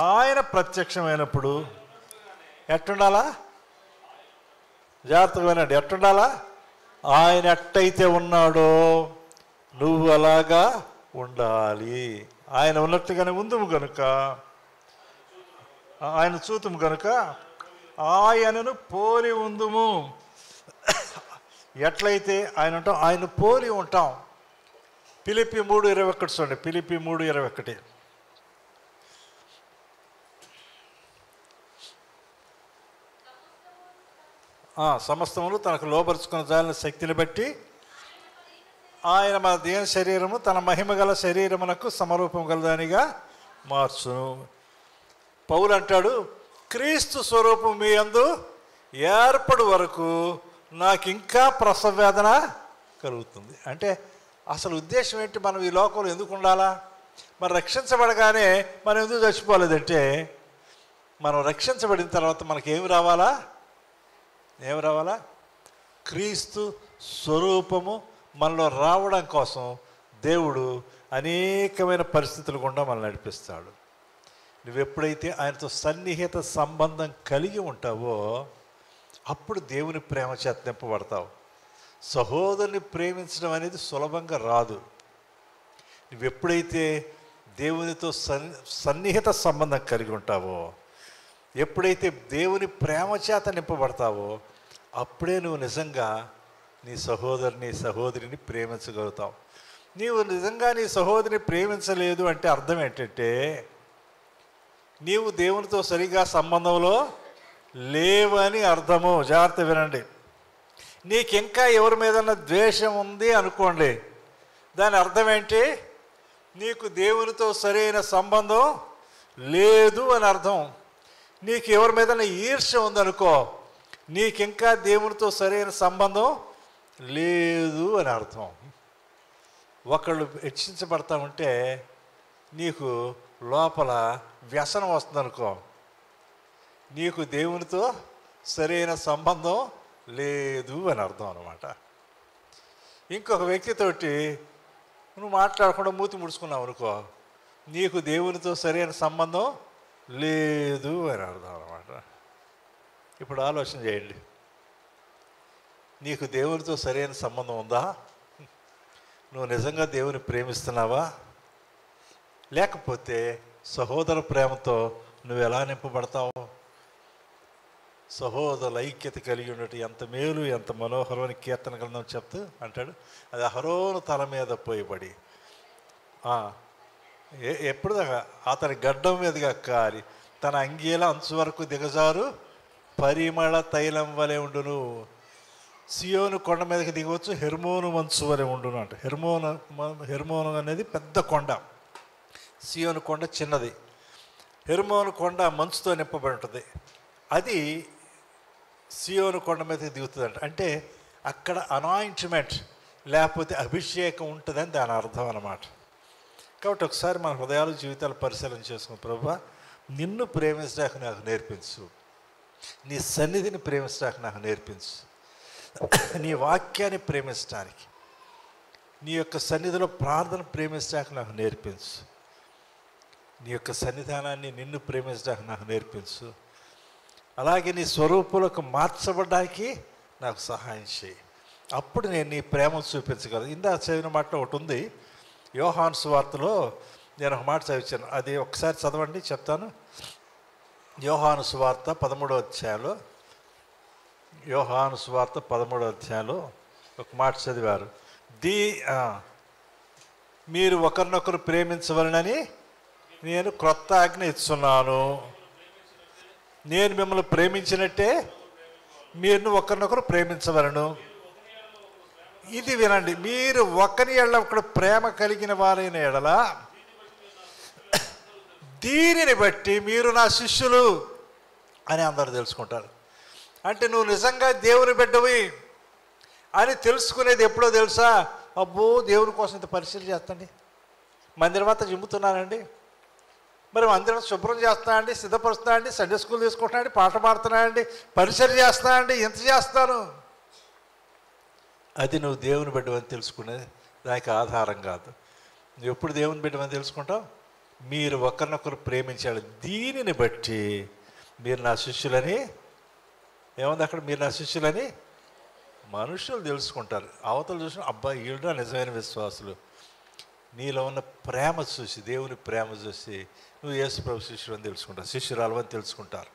ఆయన ప్రత్యక్షమైనప్పుడు ఎట్టుండాలా? జాగ్రత్తగా వినండి. ఎట్టుండాలా? ఆయన ఎట్టయితే ఉన్నాడో నువ్వు అలాగా ఉండాలి. ఆయన ఉన్నట్టుగానే ఉందుము కనుక, ఆయన చూతుము కనుక ఆయనను పోలి ఉందుము. ఎట్లయితే ఆయన ఉంటాం ఆయన పోలి ఉంటాం. ఫిలిప్పీ 3:21 చూడండి. ఫిలిప్పీ 3:21. సమస్తమును తనకు లోపరుచుకున్న జాలిన శక్తిని బట్టి ఆయన మన దేవుని శరీరము తన మహిమ గల శరీరమునకు సమరూపం గలదానిగా మార్చును. పౌలు అంటాడు, క్రీస్తు స్వరూపం మీ యందు ఏర్పడు వరకు నాకు ఇంకా ప్రసవ వేదన కలుగుతుంది. అంటే అసలు ఉద్దేశం ఏంటి? మనం ఈ లోకంలో ఎందుకు ఉండాలా? మరి రక్షించబడగానే మనం ఎందుకు చచ్చిపోలేదంటే, మనం రక్షించబడిన తర్వాత మనకేమి రావాలా? ఏమి రావాలా? క్రీస్తు స్వరూపము మనలో రావడం కోసం దేవుడు అనేకమైన పరిస్థితులు గుండా మనల్ని నడిపిస్తాడు. నువ్వు ఎప్పుడైతే ఆయనతో సన్నిహిత సంబంధం కలిగి ఉంటావో అప్పుడు దేవుని ప్రేమ చేత నింపబడతావు. సహోదరుని ప్రేమించడం అనేది సులభంగా రాదు. నువ్వెప్పుడైతే దేవునితో సన్నిహిత సంబంధం కలిగి ఉంటావో, ఎప్పుడైతే దేవుని ప్రేమ చేత నింపబడతావో అప్పుడే నువ్వు నిజంగా నీ సహోదరిని ప్రేమించగలుగుతావు. నీవు నిజంగా నీ సహోదరిని ప్రేమించలేదు అంటే అర్థం ఏంటంటే, నీవు దేవునితో సరిగా సంబంధంలో లేవని అర్థము. జాగ్రత్త వినండి. నీకింకా ఎవరి మీదన్నా ద్వేషం ఉంది అనుకోండి, దాని అర్థం ఏంటి? నీకు దేవునితో సరైన సంబంధం లేదు అని అర్థం. నీకు ఎవరి మీదన్నా ఈర్ష్య ఉందనుకో, నీకింకా దేవునితో సరైన సంబంధం లేదు అని అర్థం. ఒకళ్ళు హెచ్చించబడతా ఉంటే నీకు లోపల వ్యసనం వస్తుందనుకో, నీకు దేవునితో సరైన సంబంధం లేదు అని అర్థం అన్నమాట. ఇంకొక వ్యక్తితోటి నువ్వు మాట్లాడకుండా మూతి ముడుచుకున్నావు అనుకో, నీకు దేవునితో సరైన సంబంధం లేదు అని అర్థం అన్నమాట. ఇప్పుడు ఆలోచన చేయండి, నీకు దేవునితో సరైన సంబంధం ఉందా? నువ్వు నిజంగా దేవుని ప్రేమిస్తున్నావా? లేకపోతే సహోదర ప్రేమతో నువ్వు ఎలా నింపబడతావు? సహోదరుల ఐక్యత కలిగి ఉన్నట్టు ఎంత మేలు ఎంత మనోహరం అని కీర్తన గ్రంథం చెప్తూ అంటాడు, అది అహరోను తల మీద పోయబడి ఎప్పుడు దాకా అతని గడ్డం మీదుగా కారి తన అంగీల అంచు వరకు దిగజారు పరిమళ తైలం వలె ఉండును. సియోను కొండ మీదకి దిగవచ్చు, హెర్మోను మంచు వలె ఉండును అంట. హెర్మోను అనేది పెద్ద కొండ, సియోను కొండ చిన్నది. హెర్మోను కొండ మంచుతో నింపబడి ఉంటుంది. అది సియోను కొండ మీదకి దిగుతుందంట. అంటే అక్కడ అనాయింట్మెంట్ లేకపోతే అభిషేకం ఉంటుందని దాని అర్థం అన్నమాట. కాబట్టి ఒకసారి మన హృదయాలు జీవితాలు పరిశీలన చేసుకుని, ప్రభువా నిన్ను ప్రేమించడానికి నాకు నేర్పించు, నీ సన్నిధిని ప్రేమించడానికి నాకు నేర్పించు, నీ వాక్యాన్ని ప్రేమించడానికి, నీ యొక్క సన్నిధిలో ప్రార్థన ప్రేమించడానికి నాకు నేర్పించు, నీ యొక్క సన్నిధానాన్ని నిన్ను ప్రేమించడానికి నాకు నేర్పించు, అలాగే నీ స్వరూపులకు మార్చబడడానికి నాకు సహాయం చేయి. అప్పుడు నేను నీ ప్రేమను చూపించగలను. ఇందాక చదివిన మాట ఒకటి ఉంది, యోహాను సువార్తలో నేను ఒక మాట చదివించాను, అది ఒకసారి చదవండి చెప్తాను. యోహాను సువార్త 13వ అధ్యాయంలో, యోహాను సువార్త 13వ అధ్యాయంలో ఒక మాట చదివారు, మీరు ఒకరినొకరు ప్రేమించవలనని నేను క్రొత్త ఆజ్ఞ ఇస్తున్నాను, నేను మిమ్మల్ని ప్రేమించినట్టే మీరు ఒకరినొకరు ప్రేమించవలను. ఇది వినండి, మీరు ఒకరి ఎడల ఒకడు ప్రేమ కలిగిన వారైన ఎడల దీనిని బట్టి మీరు నా శిష్యులు అని అందరూ తెలుసుకుంటారు. అంటే నువ్వు నిజంగా దేవుని బిడ్డవి అని తెలుసుకునేది ఎప్పుడో తెలుసా? అబ్బో, దేవుని కోసం ఇంత పరిశీలన చేస్తండి, మందిరం అంతా జిమ్ముతున్నానండి, మరి మందిరం శుభ్రం చేస్తున్నానండి, సిద్ధపరుస్తున్నానండి, సండే స్కూల్ తీసుకుంటున్నానండి, పాట పాడుతున్నానండి, పరిచయం చేస్తున్నానండి, ఇంత చేస్తాను. అది నువ్వు దేవుని బిడ్డవని తెలుసుకునేది దానికి ఆధారం కాదు. నువ్వు ఎప్పుడు దేవుని బిడ్డవని తెలుసుకుంటావు? మీరు ఒకరినొకరు ప్రేమించాలి. దీనిని బట్టి మీరు నా శిష్యులని, ఏముంది అక్కడ? మీరు నా శిష్యులని మనుషులు తెలుసుకుంటారు. అవతలు చూసిన అబ్బా వీళ్ళు నిజమైన విశ్వాసులు. నీలో ఉన్న ప్రేమ చూసి, దేవుని ప్రేమ చూసి నువ్వు యేసు ప్రభు శిష్యుడు అని తెలుసుకుంటావు, శిష్యురాలు అని తెలుసుకుంటారు.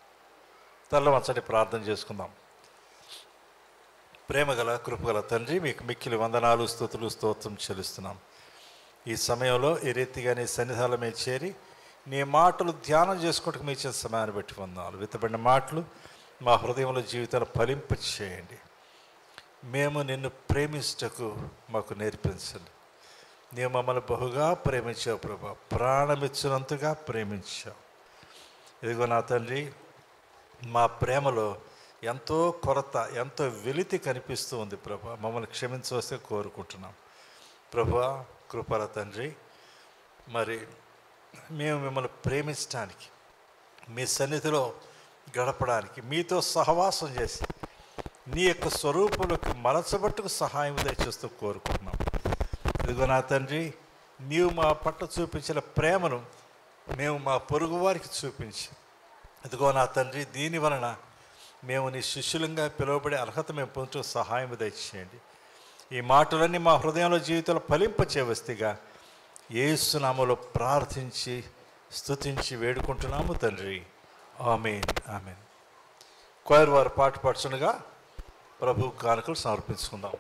తల్ల వంచండి, ప్రార్థన చేసుకుందాం. ప్రేమగల కృపగల తండ్రి, మీకు మిక్కిలి వందనాలు, స్తుతులు, స్తోత్రం చెల్లిస్తున్నాం. ఈ సమయంలో ఈ రీతిగా నీ సన్నిధానం మీద చేరి నీ మాటలు ధ్యానం చేసుకుంటూ మీ ఇచ్చిన సమయాన్ని బట్టి వందనాలు. విత్తబడిన మాటలు మా హృదయంలో జీవితాలు ఫలింప చేయండి. మేము నిన్ను ప్రేమించటకు మాకు నేర్పించండి. నీవు మమ్మల్ని బహుగా ప్రేమించావు ప్రభా, ప్రాణమిచ్చినంతగా ప్రేమించావు. ఇదిగో నా తండ్రి, మా ప్రేమలో ఎంతో కొరత, ఎంతో వెలితి కనిపిస్తూ ఉంది ప్రభా. మమ్మల్ని క్షమించవస్తే కోరుకుంటున్నాం ప్రభా. కృపల తండ్రి, మరి మేము మిమ్మల్ని ప్రేమించడానికి, మీ సన్నిధిలో గడపడానికి, మీతో సహవాసం చేసి నీ యొక్క స్వరూపంలోకి మలచబట్టుకు సహాయం దయచేస్తూ కోరుకుంటున్నాం. ఇదిగో నా తండ్రి, నీవు మా పట్ల చూపించిన ప్రేమను మేము మా పొరుగు వారికి చూపించి, ఇదిగో నా తండ్రి, దీని వలన మేము నీ శిష్యులంగా పిలువబడే అర్హత మేము పొందుతూ సహాయం దయచేయండి. ఈ మాటలన్నీ మా హృదయంలో జీవితంలో ఫలింపచేవస్తిగా యేసు నామములో ప్రార్థించి స్తుతించి వేడుకుంటున్నాము తండ్రి. ఆమేన్, ఆమేన్. క్వైర్ వారు పాట పాడుచుండగా ప్రభు కానుకలు సమర్పించుకుందాం.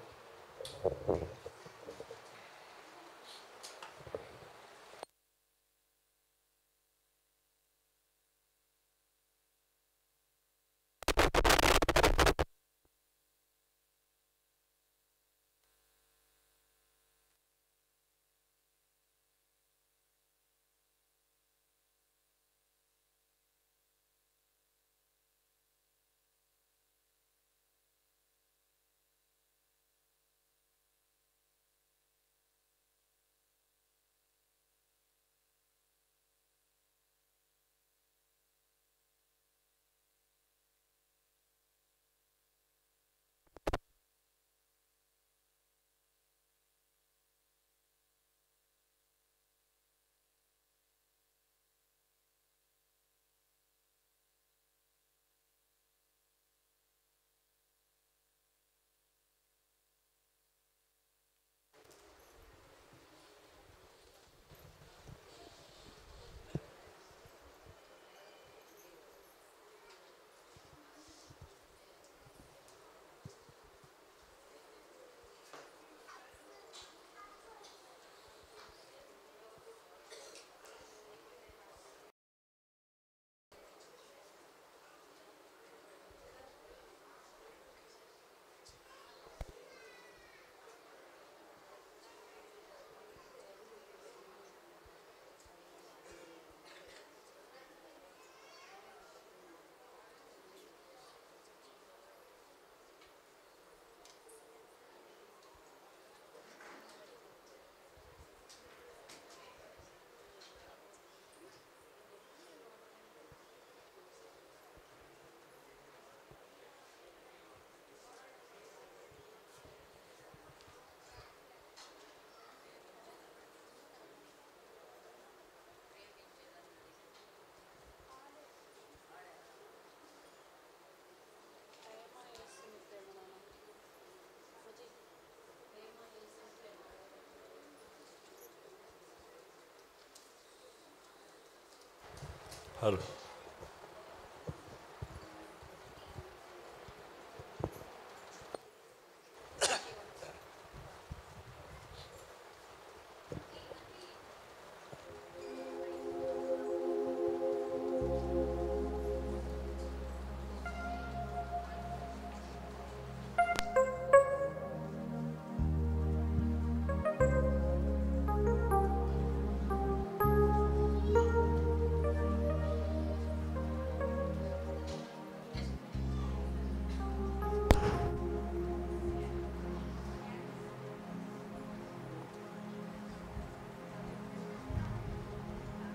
హలో.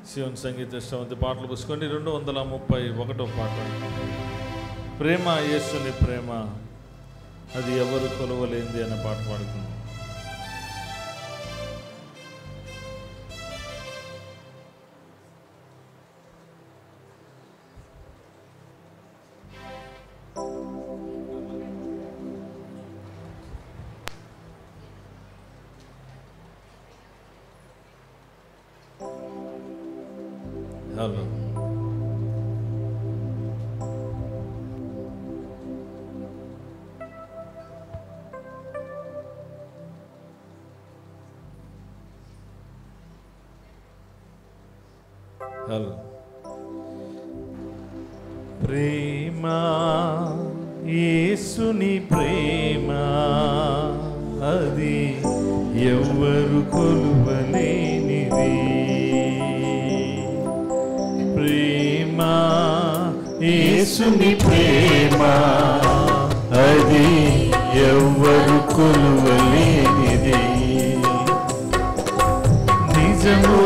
శివన్ సంగీత శ్రవంతి పాటలు పుచ్చుకోండి. 231 పాట. ప్రేమ యేసుని ప్రేమ అది ఎవరు కొలవలేంది అనే పాట పాడుకుందాం. హలో హలో ప్రేమ యేసుని ప్రేమ అది ఎవ్వరు కొలువలేనిది. ప్రేమ యేసుని ప్రేమ అది ఎవ్వరు కొలువలేనిది. నిజము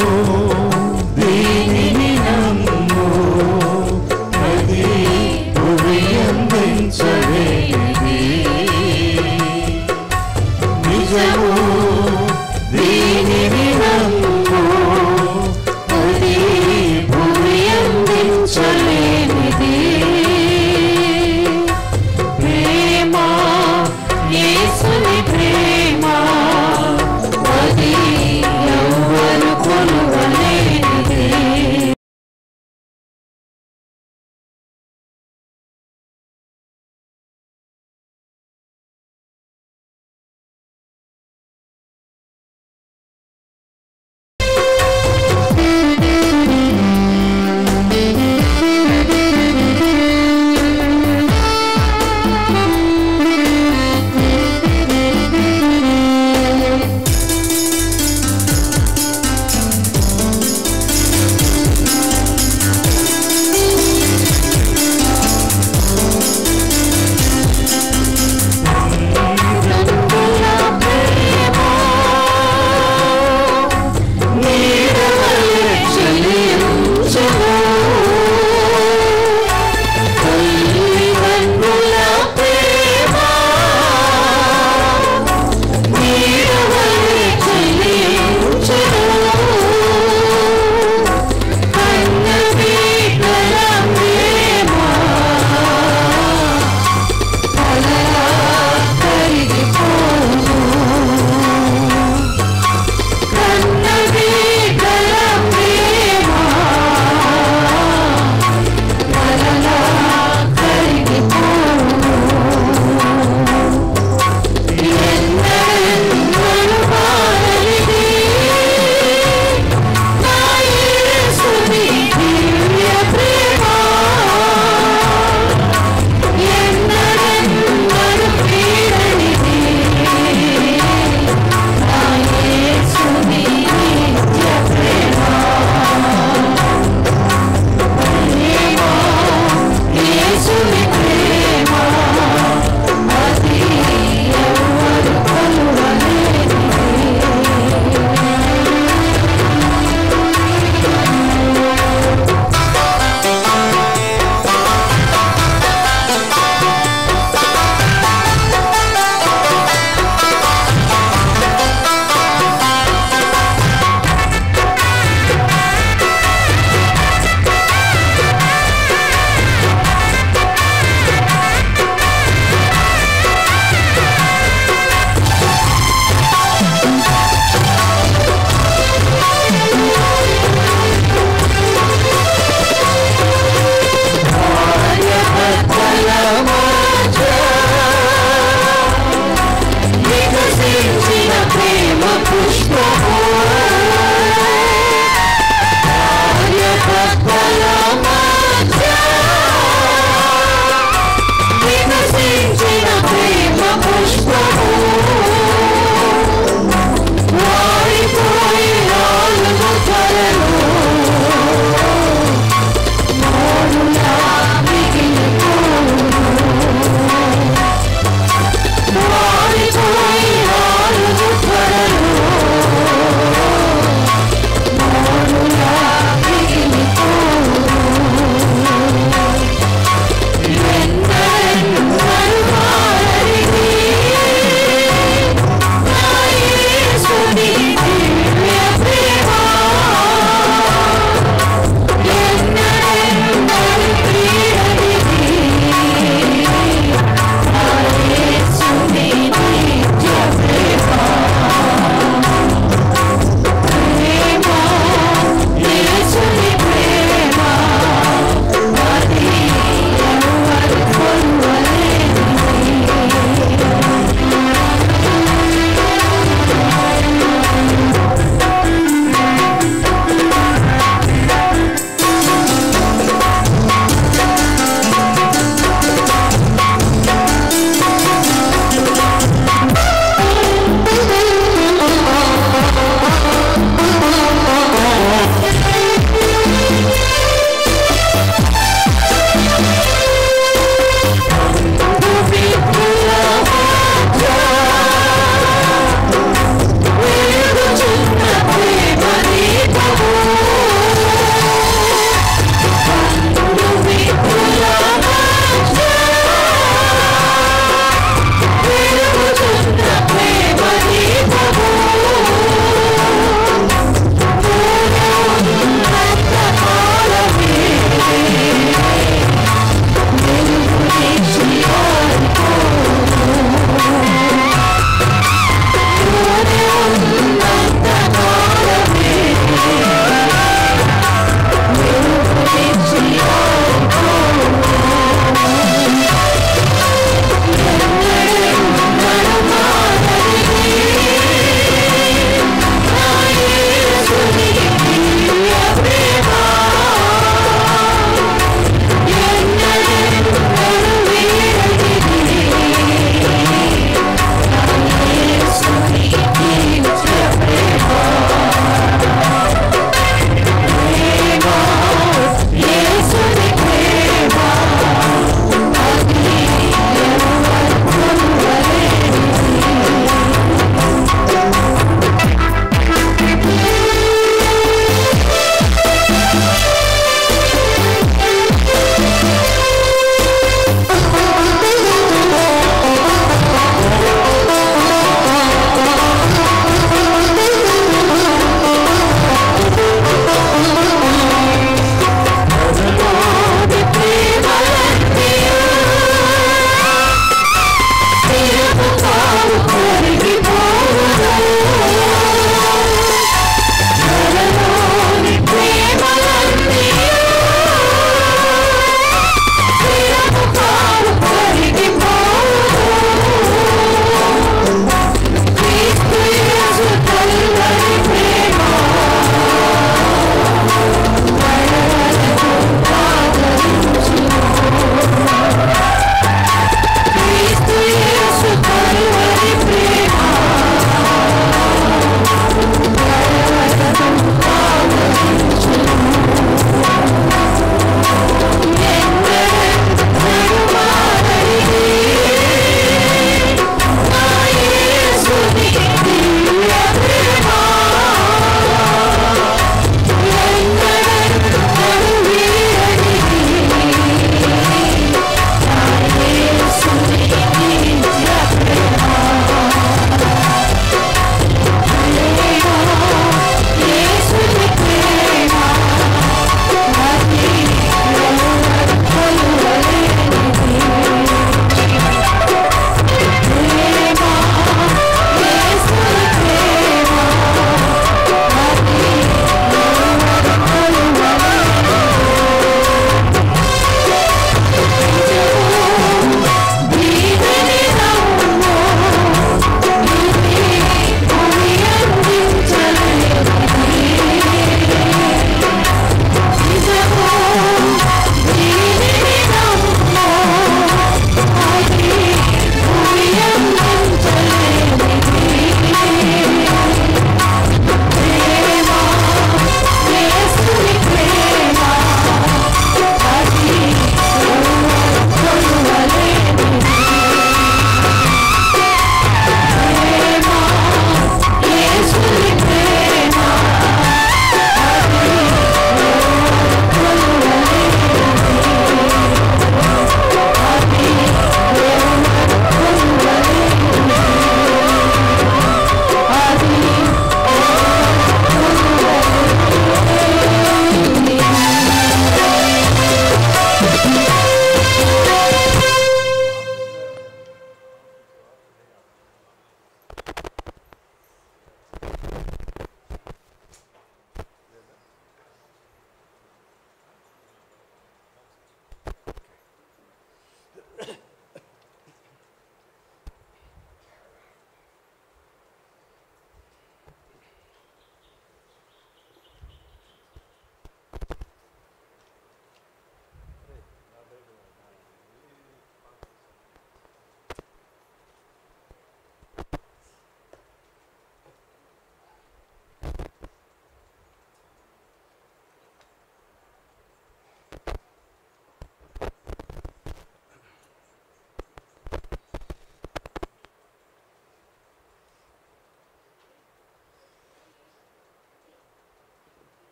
దీనిని నమ్ము అది భువి అందించలేనిది. నిజము దీనిని నమ్ము అది భువి అందించలేనిది. ప్రేమ యేసుని ప్రేమ అది ఎవ్వరు కొలువలేనిది.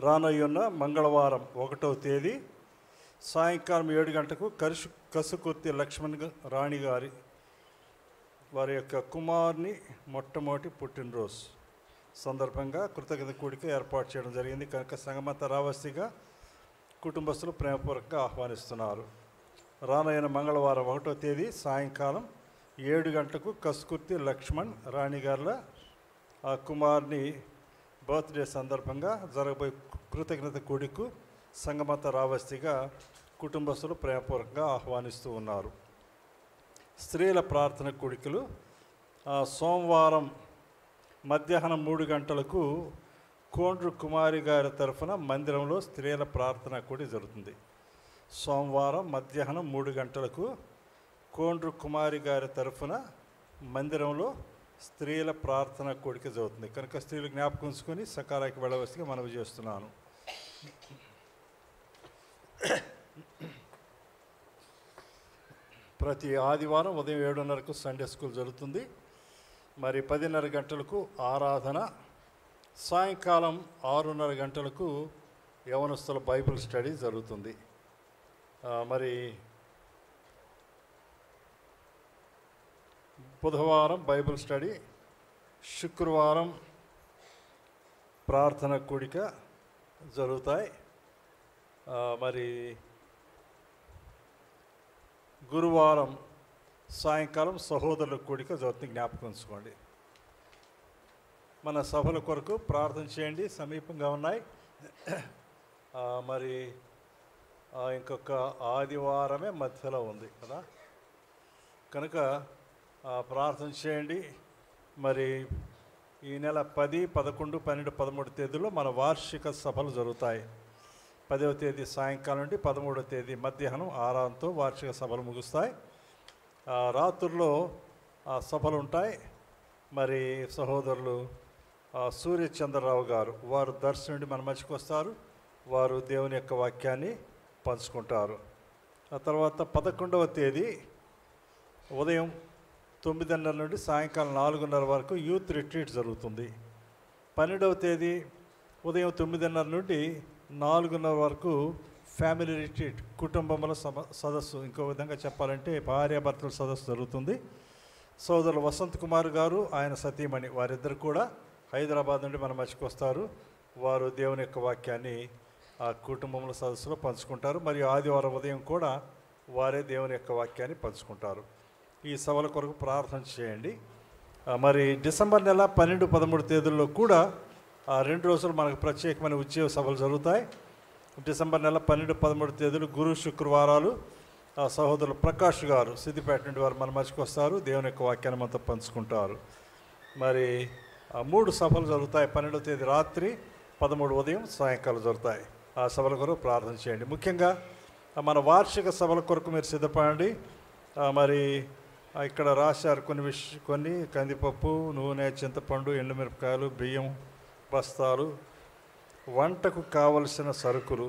రానయ్యున్న మంగళవారం 1వ తేదీ సాయంకాలం 7 గంటలకు కసుకుర్తి లక్ష్మణ్ రాణి గారి వారి యొక్క కుమారుని మొట్టమొదటి పుట్టినరోజు సందర్భంగా కృతజ్ఞత కూడిక ఏర్పాటు చేయడం జరిగింది. కనుక సంగమంతా రావాల్సిగా కుటుంబస్తులు ప్రేమపూర్వకంగా ఆహ్వానిస్తున్నారు. రానయ్యన మంగళవారం 1వ తేదీ సాయంకాలం 7 గంటలకు కసుకుర్తి లక్ష్మణ్ రాణి గారుల ఆ కుమారుని బర్త్డే సందర్భంగా జరగబోయే కృతజ్ఞత కూడికు సంగమంతా రావాల్సిగా కుటుంబస్తులు ప్రేమపూర్వకంగా ఆహ్వానిస్తూ ఉన్నారు. స్త్రీల ప్రార్థన కూడికలు సోమవారం మధ్యాహ్నం 3 గంటలకు కోండ్రు కుమారి గారి తరఫున మందిరంలో స్త్రీల ప్రార్థన కూడి జరుగుతుంది. సోమవారం మధ్యాహ్నం 3 గంటలకు కోండ్రు కుమారి గారి తరఫున మందిరంలో స్త్రీల ప్రార్థన కూడిక జరుగుతుంది. కనుక స్త్రీలు జ్ఞాపకం ఉంచుకొని సకాలానికి వెళ్ళవలసిగా మనవి చేస్తున్నాను. ప్రతి ఆదివారం ఉదయం 7:30కు సండే స్కూల్ జరుగుతుంది. మరి 10:30 గంటలకు ఆరాధన, సాయంకాలం 6:30 గంటలకు యవనస్తుల బైబిల్ స్టడీ జరుగుతుంది. మరి బుధవారం బైబిల్ స్టడీ, శుక్రవారం ప్రార్థన కూడిక జరుగుతాయి. మరి గురువారం సాయంకాలం సహోదరుల కూడిక జరుగుతుంది. జ్ఞాపకం ఉంచుకోండి. మన సభల కొరకు ప్రార్థన చేయండి, సమీపంగా ఉన్నాయి. మరి ఇంకొక ఆదివారమే మధ్యలో ఉంది కదా, కనుక ప్రార్థన చేయండి. మరి ఈ నెల 10, 11, 12, 13 తేదీలో మన వార్షిక సభలు జరుగుతాయి. 10వ తేదీ సాయంకాలం నుండి 13వ తేదీ మధ్యాహ్నం ఆరాధనతో వార్షిక సభలు ముగుస్తాయి. రాత్రుల్లో సభలు ఉంటాయి. మరి సహోదరులు సూర్యచంద్రరావు గారు వారు దర్శనం నుండి మన మధ్యకు వస్తారు. వారు దేవుని యొక్క వాక్యాన్ని పంచుకుంటారు. ఆ తర్వాత 11వ తేదీ ఉదయం 9:30 నుండి సాయంకాలం 4:30 వరకు యూత్ రిట్రీట్ జరుగుతుంది. 12వ తేదీ ఉదయం 9:30 నుండి 4:30 వరకు ఫ్యామిలీ రిట్రీట్, కుటుంబముల సదస్సు, ఇంకో విధంగా చెప్పాలంటే భార్యాభర్తల సదస్సు జరుగుతుంది. సోదరులు వసంత్ కుమార్ గారు, ఆయన సతీమణి, వారిద్దరు కూడా హైదరాబాద్ నుండి మన మధ్యకు వస్తారు. వారు దేవుని యొక్క వాక్యాన్ని ఆ కుటుంబముల సదస్సులో పంచుకుంటారు. మరియు ఆదివారం ఉదయం కూడా వారే దేవుని యొక్క వాక్యాన్ని పంచుకుంటారు. ఈ సభల కొరకు ప్రార్థన చేయండి. మరి డిసెంబర్ నెల 12, 13 తేదీల్లో కూడా 2 రోజులు మనకు ప్రత్యేకమైన ఉద్యోగ సభలు జరుగుతాయి. డిసెంబర్ నెల 12, 13 తేదీలు గురు శుక్రవారాలు సహోదరులు ప్రకాష్ గారు సిద్దిపేట నుండి వారు మన మధ్యకు వస్తారు. దేవుని యొక్క వాక్యాన్ని మనతో పంచుకుంటారు. మరి 3 సభలు జరుగుతాయి. 12వ తేదీ రాత్రి, 13 ఉదయం, సాయంకాలం జరుగుతాయి. ఆ సభల కొరకు ప్రార్థన చేయండి. ముఖ్యంగా మన వార్షిక సభల కొరకు మీరు సిద్ధపడండి. మరి ఇక్కడ రాశారు కొన్ని కందిపప్పు, నూనె, చింతపండు, ఎండుమిరపకాయలు, బియ్యం బస్తాలు, వంటకు కావలసిన సరుకులు,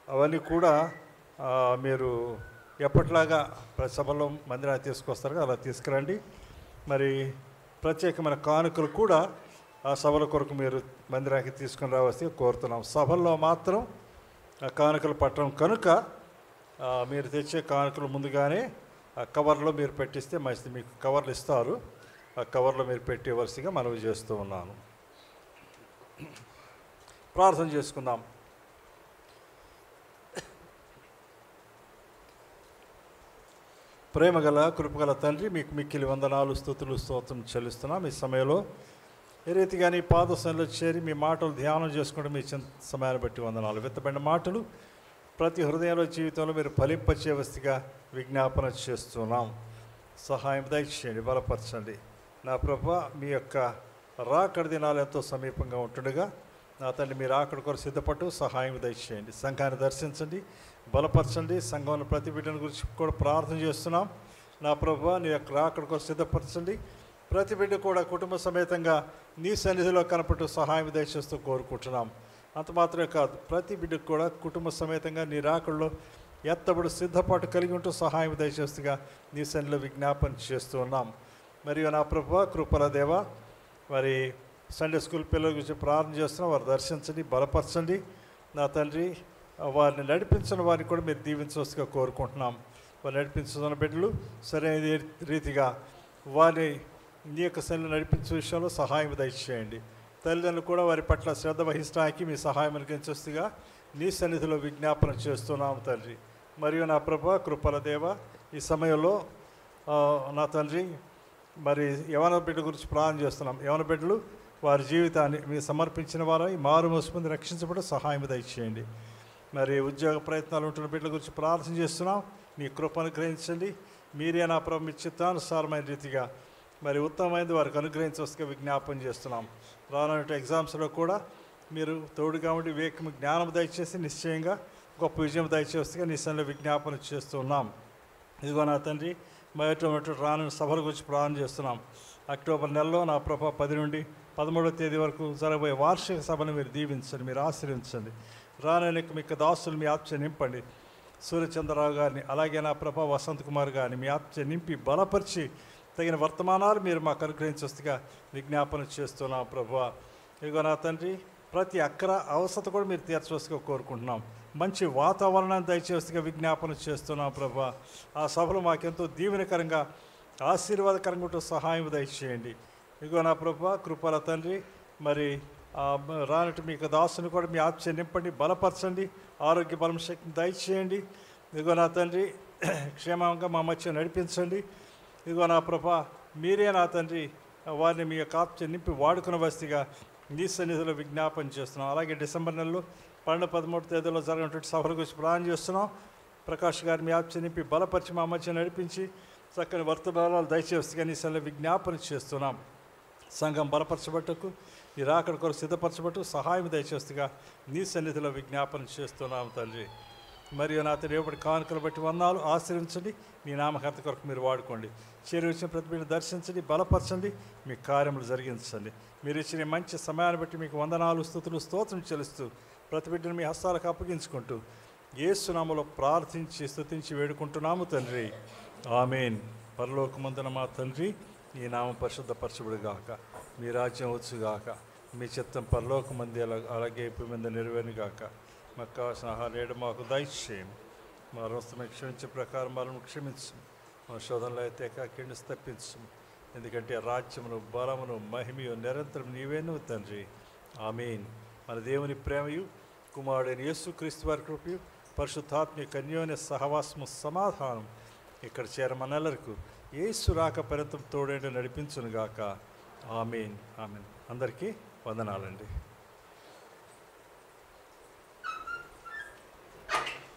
అవన్నీ కూడా మీరు ఎప్పటిలాగా ప్రతి సభలో మందిరాన్ని తీసుకొస్తారు, అలా తీసుకురండి. మరి ప్రత్యేకమైన కానుకలు కూడా ఆ సభల కొరకు మీరు మందిరానికి తీసుకుని రావాల్సి కోరుతున్నాం. సభల్లో మాత్రం కానుకలు పట్టడం కనుక మీరు తెచ్చే కానుకలు ముందుగానే ఆ కవర్లో మీరు పెట్టిస్తే మంచిది. మీకు కవర్లు ఇస్తారు, ఆ కవర్లో మీరు పెట్టేవలసిగా మనవి చేస్తూ ఉన్నాను. ప్రార్థన చేసుకుందాం. ప్రేమగల కృపగల తండ్రి, మీకు మిక్కిలి వందనాలు, స్తుతులు, స్తోత్రం చెల్లిస్తున్నాం. ఈ సమయంలో ఏ రీతిగా నీ పాదశంలో చేరి మీ మాటలు ధ్యానం చేసుకుంటే మీ సమయాన్ని బట్టి వందనాలు. విత్తబడిన మాటలు ప్రతి హృదయంలో, జీవితంలో మీరు ఫలింపచేవస్తిగా విజ్ఞాపన చేస్తున్నాం. సహాయం దయచేయండి, బలపరచండి. నా ప్రభువా, మీ యొక్క రాకడ దినాలు ఎంతో సమీపంగా ఉంటుండగా నా తండ్రి మీరు రాకడ కొరకు సిద్ధపట్టు సహాయం దయచేయండి. సంఘాన్ని దర్శించండి, బలపరచండి. సంఘంలో ప్రతి బిడ్డల గురించి కూడా ప్రార్థన చేస్తున్నాం. నా ప్రభువా, నీ యొక్క రాకడ కొరకు సిద్ధపరచండి. ప్రతి బిడ్డ కూడా కుటుంబ సమేతంగా నీ సన్నిధిలో కనపట్టు సహాయం దయచేస్తూ కోరుకుంటున్నాం. అంత మాత్రమే కాదు, ప్రతి బిడ్డకు కూడా కుటుంబ సమేతంగా నీ రాకడలో ఎత్తబడి సిద్ధపాటు కలిగి ఉంటూ సహాయం దయచేస్తుగా నీ సన్నిధిలో విజ్ఞాపన చేస్తూ ఉన్నాం. మరియు నా ప్రభువా, కృపల దేవ, మరి సండే స్కూల్ పిల్లల గురించి ప్రార్థన చేస్తున్నాం. వారు దర్శించండి, బలపరచండి నా తండ్రి. వారిని నడిపించిన వారిని కూడా మీరు దీవించవలసిగా కోరుకుంటున్నాం. వారు నడిపించుతున్న బిడ్డలు సరైన రీతిగా వారిని నీ యొక్క సన్నిధిలో నడిపించే విషయంలో సహాయం దయచేయండి. తల్లిదండ్రులు కూడా వారి పట్ల శ్రద్ధ వహించడానికి మీ సహాయం అనుగ్రహించగా నీ సన్నిధిలో విజ్ఞాపన చేస్తున్నాము తండ్రి. మరియు నా ప్రభు కృపల దేవ, ఈ సమయంలో నా తండ్రి మరి యవన బిడ్డ గురించి ప్రార్థన చేస్తున్నాం. యవన బిడ్డలు వారి జీవితాన్ని మీరు సమర్పించిన వారు మారు మోసుకుంది రక్షించబడి సహాయం దయచేయండి. మరి ఉద్యోగ ప్రయత్నాలు ఉంటున్న బిడ్డల గురించి ప్రార్థన చేస్తున్నాం. మీ కృప అనుగ్రహించండి. మీరే నా ప్రభు మీ చిత్తానుసారమైన రీతిగా మరి ఉత్తమమైనది వారికి అనుగ్రహించవలసిగా విజ్ఞాపన చేస్తున్నాం. రానున్న ఎగ్జామ్స్లో కూడా మీరు తోడుగా ఉండి వివేకము జ్ఞానం దయచేసి నిశ్చయంగా గొప్ప విజయం దయచేస్తుగా నీ సన్నిధిలో విజ్ఞాపన చేస్తున్నాం. ఇదిగో నా తండ్రి మరి రానున్న సభల గురించి ప్రారంభం చేస్తున్నాం. అక్టోబర్ నెలలో నా ప్రభ 10 నుండి 13వ తేదీ వరకు జరగబోయే వార్షిక సభను మీరు దీవించండి, మీరు ఆశీర్వించండి. రానున్న మీకు దాసులు మీ ఆత్మ నింపండి. సూర్యచంద్రరావు గారిని అలాగే నా ప్రభ వసంత్ కుమార్ గారిని మీ ఆత్మ నింపి బలపరిచి తగిన వర్తమానాలు మీరు మాకు అనుగ్రహించవలసిగా విజ్ఞాపన చేస్తున్నాం ప్రభువా. ఇదిగో నా తండ్రి ప్రతి అక్కర అవసరం కూడా మీరు తీర్చవలసిగా కోరుకుంటున్నాం. మంచి వాతావరణాన్ని దయచేసిగా విజ్ఞాపన చేస్తున్నాం ప్రభువా. ఆ సభలో మాకెంతో దీవెనకరంగా ఆశీర్వాదకరంగా ఉంటూ సహాయం దయచేయండి. ఇదిగో నా ప్రభువా కృపల తండ్రి మరి రానట్టు మీకు దాసుని కూడా మీ ఆత్మ నింపండి, బలపరచండి, ఆరోగ్య బలం శక్తిని దయచేయండి. ఇదిగో నా తండ్రి క్షేమంగా మా మధ్య నడిపించండి. ఇదిగో నా ప్రభా మీరే నా తండ్రి వారిని మీ యొక్క ఆత్మ నింపి వాడుకున్న వస్తుగా నీ సన్నిధిలో విజ్ఞాపన చేస్తున్నాం. అలాగే డిసెంబర్ నెలలో 12-13 తేదీలో జరిగినటువంటి సభల గురించి ప్రారంభం చేస్తున్నాం. ప్రకాష్ గారు మీ ఆత్మ నింపి బలపరిచి మా మధ్య నడిపించి చక్కని వర్తమానాలు దయచేస్తుగా నీ సన్నిధిలో విజ్ఞాపన చేస్తున్నాం. సంఘం బలపరచబట్టకు ఈ రాకడ కొరకు సిద్ధపరచబట్టు సహాయం దయచేస్తుగా నీ సన్నిధిలో విజ్ఞాపన చేస్తున్నాం తండ్రి. మరియు నా రేపటి కానుకలు బట్టి వందనాలు ఆశ్రయించండి. మీ నామకర్త కొరకు మీరు వాడుకోండి. చేరువచ్చిన ప్రతిభను దర్శించండి, బలపరచండి, మీ కార్యములు జరిగించండి. మీరు ఇచ్చిన మంచి సమయాన్ని బట్టి మీకు వందనాలు స్తుతులు స్తోత్రం చెల్లిస్తూ ప్రతి బిడ్డను మీ హస్తాలకు అప్పగించుకుంటూ యేసు నామములో ప్రార్థించి స్తుతించి వేడుకుంటున్నాము తండ్రి. ఆమేన్. పరలోకమందున మా తండ్రి నీ నామం పరిశుద్ధపరచబడుగాక, మీ రాజ్యం వచ్చుగాక, మీ చిత్తం పరలోకమంది అలాగే ఇప్పుడు మీద నెరవేరుగాక. మాకు కావాల్సిన ఆహారం ఏడు మాకు దయచేయము. మా రోస్తమే క్షమించే ప్రకారం మనం క్షమించము. మా శోధనలో అయితే కిండి తప్పించము. ఎందుకంటే రాజ్యమును బలమును మహిమయు నిరంతరం నీవేను తండ్రి. ఆమేన్. మన దేవుని ప్రేమయు కుమారుడైన యేసుక్రీస్తు వారి కృపయు పరిశుద్ధాత్మ కన్యోన్య సహవాసము సమాధానం ఇక్కడ చేరమనెల్లరకు యేసు రాక పర్యంతం తోడేంటి నడిపించునుగాక. ఆమేన్. ఆమేన్. అందరికీ వందనాలండి.